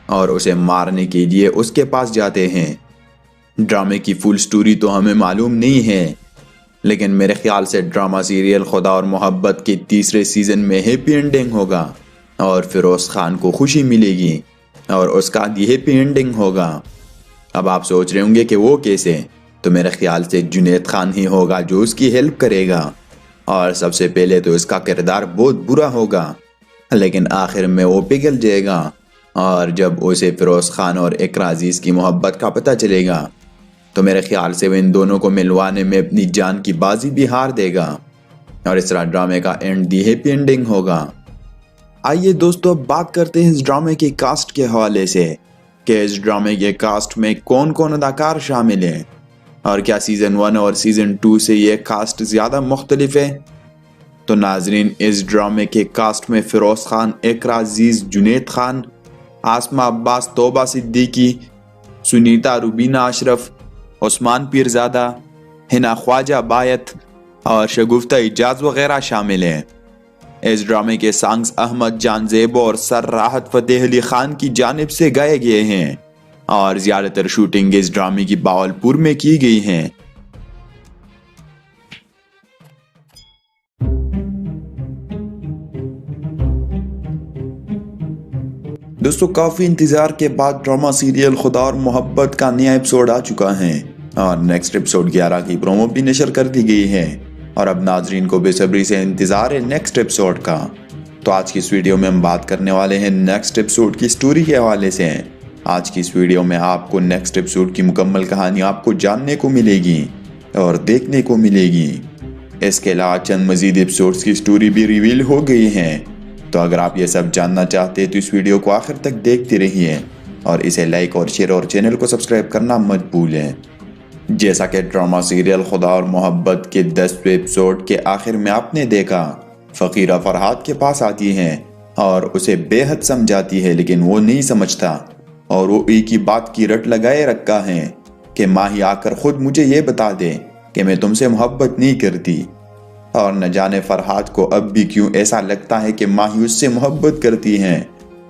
اور اسے مارنے کے لیے اس کے پاس جاتے ہیں۔ ڈرامے کی فل سٹوری تو ہمیں معلوم نہیں ہے، لیکن میرے خیال سے ڈرامہ سیریل خدا اور محبت کے 3 سیزن میں ہیپی اینڈنگ ہوگا اور فیروز خان کو خوشی ملے گی اور اس کا بھی ہیپی اینڈنگ ہوگا۔ اب آپ سوچ رہے ہوں گے کہ وہ کیسے؟ تو میرے خیال سے جنید خان ہی ہوگا جو اس کی ہیلپ کرے گا، اور سب سے پہلے تو اس کا کردار بہت برا ہوگا، لیکن آخر میں وہ پگھل جائے گا، اور جب اسے فیروز خان اور اقرا عزیز کی محبت کا پتہ چلے گا تو میرے خیال سے وہ ان دونوں کو ملوانے میں اپنی جان کی بازی بھی ہار دے گا، اور اس طرح ڈرامے کا اینڈ دی ہیپی اینڈنگ ہوگا۔ آئیے دوستو اب بات کرتے ہیں اس ڈرامے کی کاسٹ کے حوالے سے کہ اس ڈرامے کے کاسٹ میں کون کون اداکار شامل ہیں، اور کیا سیزن 1 اور سیزن 2 سے یہ کاسٹ زیادہ مختلف ہے؟ تو ناظرین، اس ڈرامے کے کاسٹ میں فیروز خان، اقرا عزیز، جنید خان، آسما عباس، توبہ صدیقی، سنیتا روبینہ اشرف، عثمان پیرزادہ، حنا خواجہ بایت اور شگفتہ اجاز وغیرہ شامل ہیں۔ اس ڈرامے کے سانگز احمد جان زیبو اور سر راحت فتح علی خان کی جانب سے گائے گئے ہیں اور زیادہ تر شوٹنگ اس ڈرامے کی باولپور میں کی گئی ہیں۔ دوستو کافی انتظار کے بعد ڈرامہ سیریل خدا اور محبت کا نیا ایپیسوڈ آ چکا ہے اور نیکسٹ ایپیسوڈ 11 کی پرومو بھی نشر کر دی گئی ہے اور اب ناظرین کو بے صبری سے انتظار ہے نیکسٹ ایپیسوڈ کا۔ تو آج کی اس ویڈیو میں ہم بات کرنے والے ہیں نیکسٹ ایپیسوڈ کی سٹوری کے حوالے سے۔ آج کی اس ویڈیو میں آپ کو نیکسٹ ایپیسوڈ کی مکمل کہانی آپ کو جاننے کو ملے گی اور دیکھنے کو ملے گی۔ اس کے علاوہ چند مزید ایپیسوڈز کی سٹوری بھی ریویل ہو گئی ہیں، تو اگر آپ یہ سب جاننا چاہتے ہیں تو اس ویڈیو کو آخر تک دیکھتے رہیے اور اسے لائک اور شیئر اور چینل کو سبسکرائب کرنا مت بھولیں۔ جیسا کہ ڈرامہ سیریل خدا اور محبت کے 10ویں ایپیسوڈ کے آخر میں آپ نے دیکھا، فقیرہ فرحاد کے پاس آتی ہیں اور اسے بے حد سمجھاتی ہے لیکن وہ نہیں سمجھتا اور وہ ایک ہی بات کی رٹ لگائے رکھا ہے کہ ماہی آ کر خود مجھے یہ بتا دے کہ میں تم سے محبت نہیں کرتی۔ اور نہ جانے فرحاد کو اب بھی کیوں ایسا لگتا ہے کہ ماہی اس سے محبت کرتی ہیں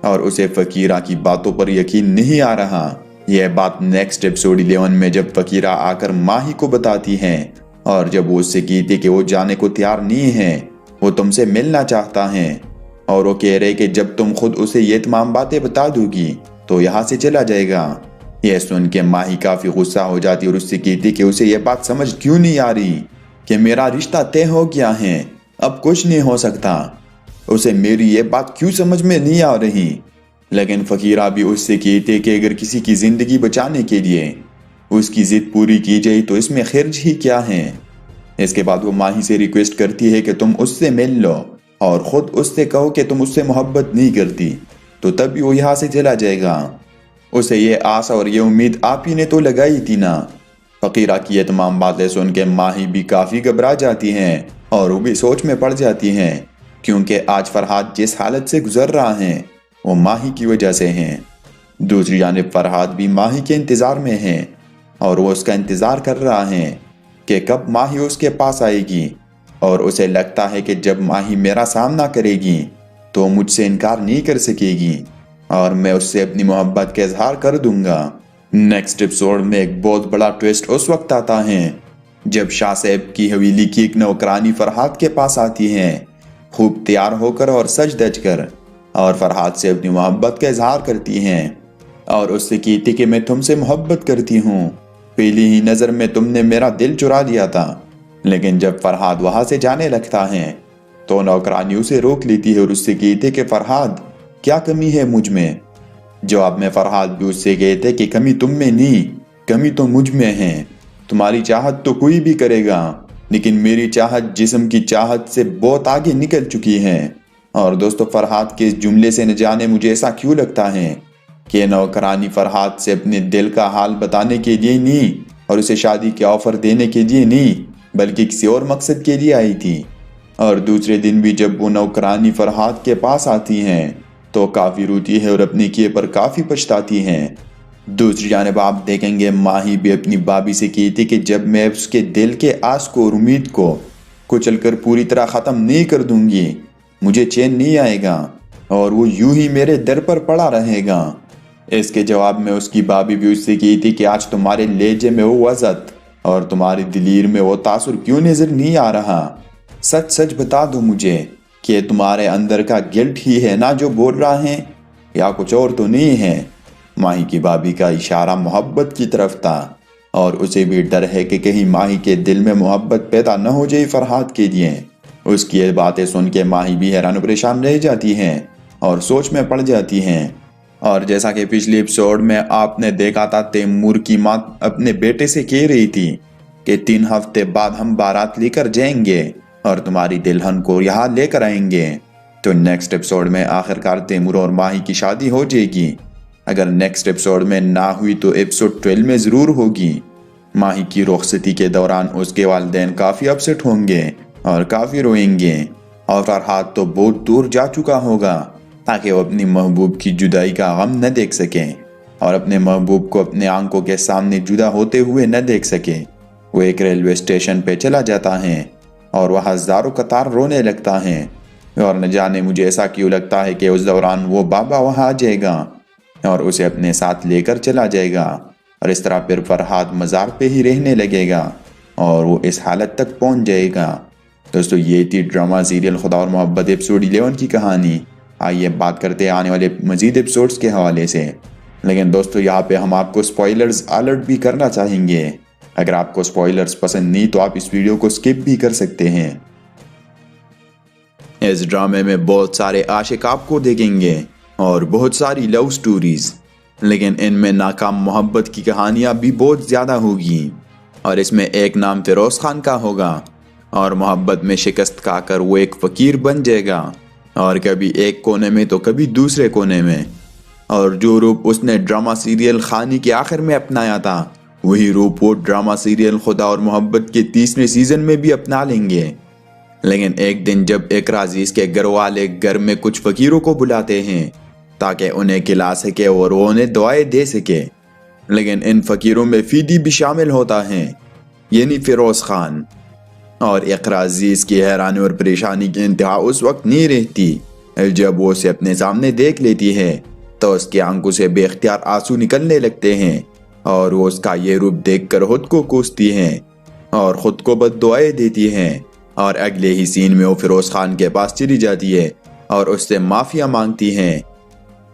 اور اسے فقیرہ کی باتوں پر یقین نہیں آ رہا۔ یہ بات نیکسٹ ایپیسوڈ 11 میں جب فقیرہ آ کر ماہی کو بتاتی ہیں اور جب وہ اس سے کہتی کہ وہ جانے کو تیار نہیں ہے، وہ تم سے ملنا چاہتا ہے اور وہ کہہ رہے کہ جب تم خود اسے یہ تمام باتیں بتا دو گی تو یہاں سے چلا جائے گا۔ یہ سن کے ماہی کافی غصہ ہو جاتی اور اس سے کہتی کہ اسے یہ بات سمجھ کیوں نہیں آ رہی کہ میرا رشتہ طے ہو گیا ہے، اب کچھ نہیں ہو سکتا۔ اسے میری یہ بات کیوں سمجھ میں نہیں آ رہی، لیکن فقیرہ بھی اس سے کہتے کہ اگر کسی کی زندگی بچانے کے لیے اس کی ضد پوری کی جائے تو اس میں خرچ ہی کیا ہے۔ اس کے بعد وہ ماہی سے ریکویسٹ کرتی ہے کہ تم اس سے مل لو اور خود اس سے کہو کہ تم اس سے محبت نہیں کرتی، تو تب بھی وہ یہاں سے چلا جائے گا۔ اسے یہ آس اور یہ امید آپ ہی نے تو لگائی تھی نا۔ فقیرہ کی یہ تمام باتیں سن کے ماہی بھی کافی گھبرا جاتی ہیں اور وہ بھی سوچ میں پڑ جاتی ہیں، کیونکہ آج فرحاد جس حالت سے گزر رہا ہے وہ ماہی کی وجہ سے ہیں۔ دوسری جانب فرحاد بھی ماہی کے انتظار میں ہے اور وہ اس کا انتظار کر رہا ہے کہ کب ماہی اس کے پاس آئے گی، اور اسے لگتا ہے کہ جب ماہی میرا سامنا کرے گی تو مجھ سے انکار نہیں کر سکے گی اور میں اس سے اپنی محبت کا اظہار کر دوں گا۔ نیکسٹ ایپیسوڈ میں ایک بہت بڑا ٹویسٹ اس وقت آتا ہے جب شاہ صاحب کی حویلی کی ایک نوکرانی فرحاد کے پاس آتی ہے، خوب تیار ہو کر اور سج دج کر، اور فرحاد سے اپنی محبت کا اظہار کرتی ہیں اور اس سے کہتی کہ میں تم سے محبت کرتی ہوں، پہلی ہی نظر میں تم نے میرا دل چرا لیا تھا۔ لیکن جب فرحاد وہاں سے جانے لگتا ہے تو نوکرانی اسے روک لیتی ہے اور اس سے کہتے کہ فرحاد کیا کمی ہے مجھ میں۔ جواب میں فرحاد بھی اس سے کہتے کہ کمی تم میں نہیں، کمی تو مجھ میں ہے۔ تمہاری چاہت تو کوئی بھی کرے گا لیکن میری چاہت جسم کی چاہت سے بہت آگے نکل چکی ہے۔ اور دوستو فرحاد کے اس جملے سے نہ جانے مجھے ایسا کیوں لگتا ہے کہ نوکرانی فرحاد سے اپنے دل کا حال بتانے کے لیے نہیں اور اسے شادی کے آفر دینے کے لیے نہیں بلکہ کسی اور مقصد کے لیے آئی تھی۔ اور دوسرے دن بھی جب وہ نوکرانی فرحاد کے پاس آتی ہیں تو کافی روتی ہے اور اپنے کیے پر کافی پچھتاتی ہیں۔ دوسری جانب آپ دیکھیں گے ماہی بھی اپنی بابی سے کہتی کہ جب میں اس کے دل کے آس کو اور امید کو کچل کر پوری طرح ختم نہیں کر دوں گی مجھے چین نہیں آئے گا اور وہ یوں ہی میرے در پر پڑا رہے گا۔ اس کے جواب میں اس کی بابی بھی اس سے کہتی کہ آج تمہارے لہجے میں وہ وضعت اور تمہاری دلیر میں وہ تاثر کیوں نظر نہیں آ رہا، سچ سچ بتا دو مجھے کہ تمہارے اندر کا گلٹ ہی ہے نا جو بول رہا ہے یا کچھ اور تو نہیں ہے۔ ماہی کی بابی کا اشارہ محبت کی طرف تھا اور اسے بھی ڈر ہے کہ کہیں ماہی کے دل میں محبت پیدا نہ ہو جائے فرحاد کے لیے۔ اس کی یہ باتیں سن کے ماہی بھی حیران و پریشان رہ جاتی ہیں اور سوچ میں پڑ جاتی ہیں۔ اور جیسا کہ پچھلی ایپیسوڈ میں آپ نے دیکھا تھا تیمور کی ماں اپنے بیٹے سے کہہ رہی تھی کہ 3 ہفتے بعد ہم بارات لے کر جائیں گے اور تمہاری دلہن کو یہاں لے کر آئیں گے۔ تو نیکسٹ ایپیسوڈ میں آخرکار تیمور اور ماہی کی شادی ہو جائے گی۔ اگر نیکسٹ ایپیسوڈ میں نہ ہوئی تو ایپیسوڈ 12 میں ضرور ہوگی۔ ماہی کی رخصتی کے دوران اس کے والدین کافی اپسٹ ہوں گے اور کافی روئیں گے اور فرحاد تو بہت دور جا چکا ہوگا تاکہ وہ اپنی محبوب کی جدائی کا غم نہ دیکھ سکے اور اپنے محبوب کو اپنے آنکھوں کے سامنے جدا ہوتے ہوئے نہ دیکھ سکے۔ وہ ایک ریلوے اسٹیشن پہ چلا جاتا ہے اور وہ ہزاروں قطار رونے لگتا ہے، اور نہ جانے مجھے ایسا کیوں لگتا ہے کہ اس دوران وہ بابا وہاں آ جائے گا اور اسے اپنے ساتھ لے کر چلا جائے گا، اور اس طرح پھر فرحاد مزار پہ ہی رہنے لگے گا اور وہ اس حالت تک پہنچ جائے گا۔ دوستو یہ تھی ڈرامہ سیریل خدا اور محبت ایپیسوڈ 11 کی کہانی۔ آئیے بات کرتے ہیں آنے والے مزید ایپیسوڈز کے حوالے سے، لیکن دوستو یہاں پہ ہم آپ کو سپوائلرز الرٹ بھی کرنا چاہیں گے۔ اگر آپ کو سپوائلرز پسند نہیں تو آپ اس ویڈیو کو سکپ بھی کر سکتے ہیں۔ اس ڈرامے میں بہت سارے عاشق آپ کو دیکھیں گے اور بہت ساری لو سٹوریز، لیکن ان میں ناکام محبت کی کہانیاں بھی بہت زیادہ ہوگی، اور اس میں ایک نام فیروز خان کا ہوگا اور محبت میں شکست کھا کر وہ ایک فقیر بن جائے گا، اور کبھی ایک کونے میں تو کبھی دوسرے کونے میں، اور جو روپ اس نے ڈرامہ سیریل خانی کے آخر میں اپنایا تھا وہی روپ وہ ڈرامہ سیریل خدا اور محبت کے 3 سیزن میں بھی اپنا لیں گے۔ لیکن ایک دن جب اقرا عزیز کے گھر والے گھر میں کچھ فقیروں کو بلاتے ہیں تاکہ انہیں کھلا سکے اور وہ انہیں دعائیں دے سکے، لیکن ان فقیروں میں فیدی بھی شامل ہوتا ہے، یعنی فیروز خان، اور اقرا عزیز کی حیرانی اور پریشانی کی انتہا اس وقت نہیں رہتی جب وہ اسے اپنے سامنے دیکھ لیتی ہے تو اس کی آنکھوں سے بے اختیار آنسو نکلنے لگتے ہیں، اور وہ اس کا یہ روپ دیکھ کر خود کو کوستی ہیں اور خود کو بد دعائیں دیتی ہیں، اور اگلے ہی سین میں وہ فیروز خان کے پاس چلی جاتی ہے اور اس سے معافیا مانگتی ہیں۔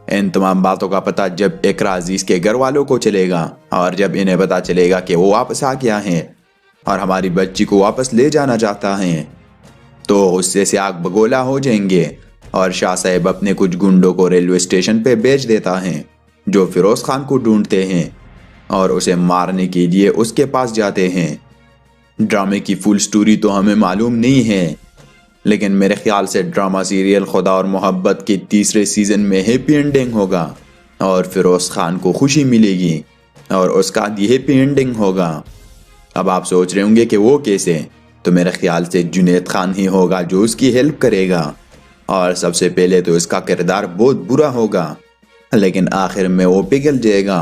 ان تمام باتوں کا پتہ جب اقرا عزیز کے گھر والوں کو چلے گا اور جب انہیں پتہ چلے گا کہ وہ واپس آ گیا ہے اور ہماری بچی کو واپس لے جانا چاہتا ہے تو غصے سے آگ بگولا ہو جائیں گے، اور شاہ صاحب اپنے کچھ گنڈوں کو ریلوے اسٹیشن پہ بھیج دیتا ہے جو فیروز خان کو ڈھونڈتے ہیں اور اسے مارنے کے لیے اس کے پاس جاتے ہیں۔ ڈرامے کی فل سٹوری تو ہمیں معلوم نہیں ہے، لیکن میرے خیال سے ڈرامہ سیریل خدا اور محبت کے 3 سیزن میں ہیپی اینڈنگ ہوگا اور فیروز خان کو خوشی ملے گی اور اس کا بھی ہیپی اینڈنگ ہوگا۔ اب آپ سوچ رہے ہوں گے کہ وہ کیسے؟ تو میرے خیال سے جنید خان ہی ہوگا جو اس کی ہیلپ کرے گا، اور سب سے پہلے تو اس کا کردار بہت برا ہوگا، لیکن آخر میں وہ پگھل جائے گا،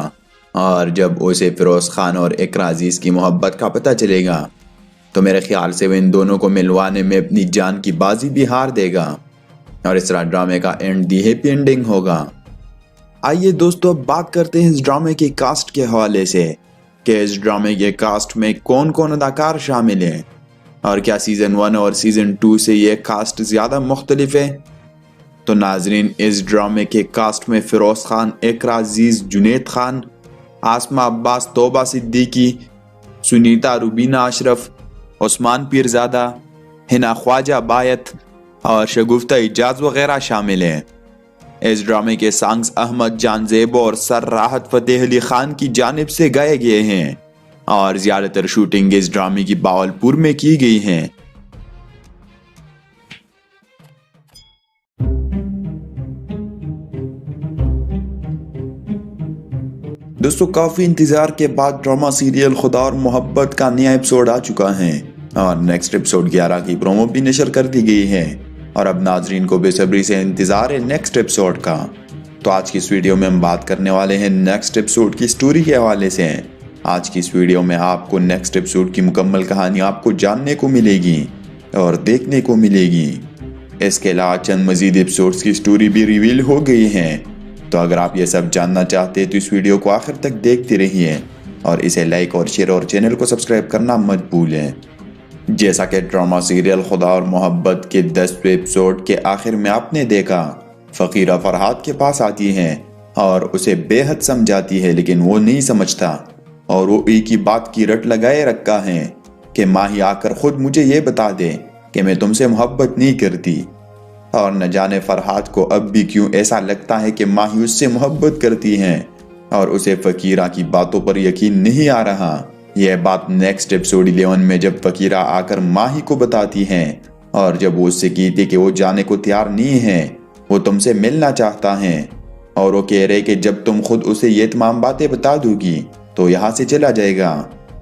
اور جب اسے فیروز خان اور اقرا عزیز کی محبت کا پتہ چلے گا تو میرے خیال سے وہ ان دونوں کو ملوانے میں اپنی جان کی بازی بھی ہار دے گا، اور اس طرح ڈرامے کا اینڈ دی ہیپی اینڈنگ ہوگا۔ آئیے دوستو اب بات کرتے ہیں اس ڈرامے کی کاسٹ کے حوالے سے کہ اس ڈرامے کے کاسٹ میں کون کون اداکار شامل ہیں، اور کیا سیزن 1 اور سیزن 2 سے یہ کاسٹ زیادہ مختلف ہے؟ تو ناظرین، اس ڈرامے کے کاسٹ میں فیروز خان، اقرا عزیز، جنید خان، آسما عباس، توبہ صدیقی، سنیتا روبینہ اشرف، عثمان پیرزادہ، حنا خواجہ بایت اور شگفتہ اجاز وغیرہ شامل ہیں۔ اس ڈرامے کے سانگز احمد جان زیبو اور سر راحت فتح علی خان کی جانب سے گائے گئے ہیں، اور زیادہ تر شوٹنگ اس ڈرامے کی باولپور میں کی گئی ہیں۔ دوستو کافی انتظار کے بعد ڈرامہ سیریل خدا اور محبت کا نیا ایپیسوڈ آ چکا ہے، اور نیکسٹ ایپیسوڈ 11 کی پرومو بھی نشر کر دی گئی ہے، اور اب ناظرین کو بے صبری سے انتظار ہے نیکسٹ ایپیسوڈ کا۔ تو آج کی اس ویڈیو میں ہم بات کرنے والے ہیں نیکسٹ ایپیسوڈ کی سٹوری کے حوالے سے۔ آج کی اس ویڈیو میں آپ کو نیکسٹ ایپیسوڈ کی مکمل کہانی آپ کو جاننے کو ملے گی اور دیکھنے کو ملے گی۔ اس کے علاوہ چند مزید ایپیسوڈز کی سٹوری بھی ریویل ہو گئی ہیں، تو اگر آپ یہ سب جاننا چاہتے ہیں تو اس ویڈیو کو آخر تک دیکھتے رہیے اور اسے لائک اور شیئر اور چینل کو سبسکرائب کرنا مت بھولیں۔ جیسا کہ ڈرامہ سیریل خدا اور محبت کے 10ویں ایپیسوڈ کے آخر میں آپ نے دیکھا، فقیرہ فرحاد کے پاس آتی ہیں اور اسے بے حد سمجھاتی ہے، لیکن وہ نہیں سمجھتا، اور وہ ایک ہی بات کی رٹ لگائے رکھا ہے کہ ماہی آ کر خود مجھے یہ بتا دے کہ میں تم سے محبت نہیں کرتی، اور نہ جانے فرحاد کو اب بھی کیوں ایسا لگتا ہے کہ ماہی اس سے محبت کرتی ہیں اور اسے فقیرہ کی باتوں پر یقین نہیں آ رہا۔ یہ بات نیکسٹ ایپیسوڈ 11 میں جب فقیرہ آ کر ماہی کو بتاتی ہیں، اور جب وہ اس سے کہتی کہ وہ جانے کو تیار نہیں ہے، وہ تم سے ملنا چاہتا ہے، اور وہ کہہ رہے کہ جب تم خود اسے یہ تمام باتیں بتا دو گی تو یہاں سے چلا جائے گا۔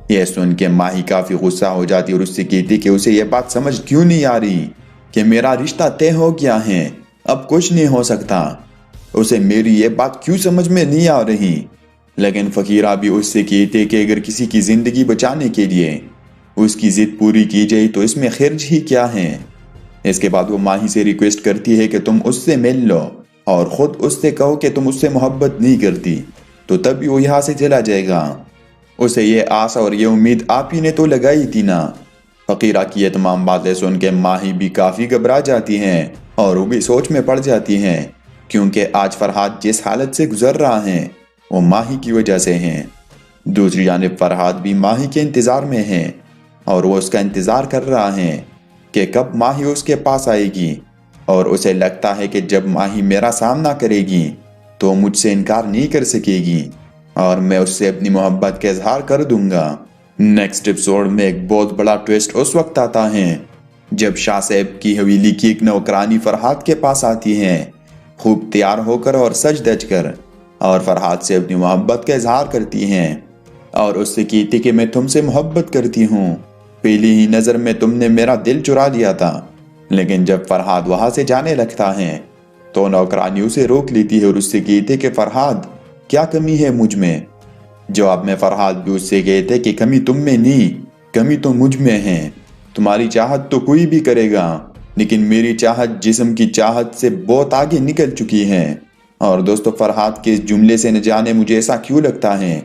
یہ سن کے ماہی کافی غصہ ہو جاتی اور اس سے کہتی کہ اسے یہ بات سمجھ کیوں نہیں آ رہی کہ میرا رشتہ طے ہو گیا ہے، اب کچھ نہیں ہو سکتا، اسے میری یہ بات کیوں سمجھ میں نہیں آ رہی۔ لیکن فقیرہ بھی اس سے کہتے کہ اگر کسی کی زندگی بچانے کے لیے اس کی ضد پوری کی جائے تو اس میں خرج ہی کیا ہے۔ اس کے بعد وہ ماہی سے ریکویسٹ کرتی ہے کہ تم اس سے مل لو اور خود اس سے کہو کہ تم اس سے محبت نہیں کرتی، تو تب وہ یہاں سے چلا جائے گا۔ اسے یہ آس اور یہ امید آپ ہی نے تو لگائی تھی نا۔ فقیرہ کی یہ تمام باتیں سن کے ماہی بھی کافی گھبرا جاتی ہیں اور وہ بھی سوچ میں پڑ جاتی ہیں، کیونکہ آج فرحاد جس حالت سے گزر رہا ہے وہ ماہی کی وجہ سے ہیں۔ دوسری جانب فرحاد بھی ماہی کے انتظار میں ہے اور وہ اس کا انتظار کر رہا ہے کہ کب ماہی اس کے پاس آئے گی، اور اسے لگتا ہے کہ جب ماہی میرا سامنا کرے گی تو مجھ سے انکار نہیں کر سکے گی اور میں اس سے اپنی محبت کا اظہار کر دوں گا۔ نیکسٹ ایپیسوڈ میں ایک بہت بڑا ٹویسٹ اس وقت آتا ہے جب شاہ صاحب کی حویلی کی ایک نوکرانی فرحاد کے پاس آتی ہے، خوب تیار ہو کر اور سج دج کر، اور فرحاد سے اپنی محبت کا اظہار کرتی ہیں اور اس سے کہتی کہ میں تم سے محبت کرتی ہوں، پہلی ہی نظر میں تم نے میرا دل چرا لیا تھا۔ لیکن جب فرحاد وہاں سے جانے لگتا ہے تو نوکرانی اسے روک لیتی ہے اور اس سے کہتے کہ فرحاد کیا کمی ہے مجھ میں؟ جواب میں فرحاد بھی اس سے کہتے کہ کمی تم میں نہیں، کمی تو مجھ میں ہے۔ تمہاری چاہت تو کوئی بھی کرے گا، لیکن میری چاہت جسم کی چاہت سے بہت آگے نکل چکی ہے۔ اور دوستو، فرحاد کے اس جملے سے نہ جانے مجھے ایسا کیوں لگتا ہے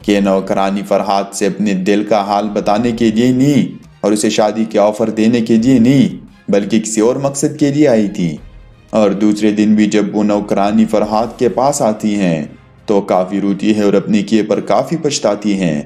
کہ نوکرانی فرحاد سے اپنے دل کا حال بتانے کے لیے نہیں اور اسے شادی کے آفر دینے کے لیے نہیں، بلکہ کسی اور مقصد کے لیے آئی تھی۔ اور دوسرے دن بھی جب وہ نوکرانی فرحاد کے پاس آتی ہیں تو کافی روتی ہے اور اپنے کیے پر کافی پچھتاتی ہیں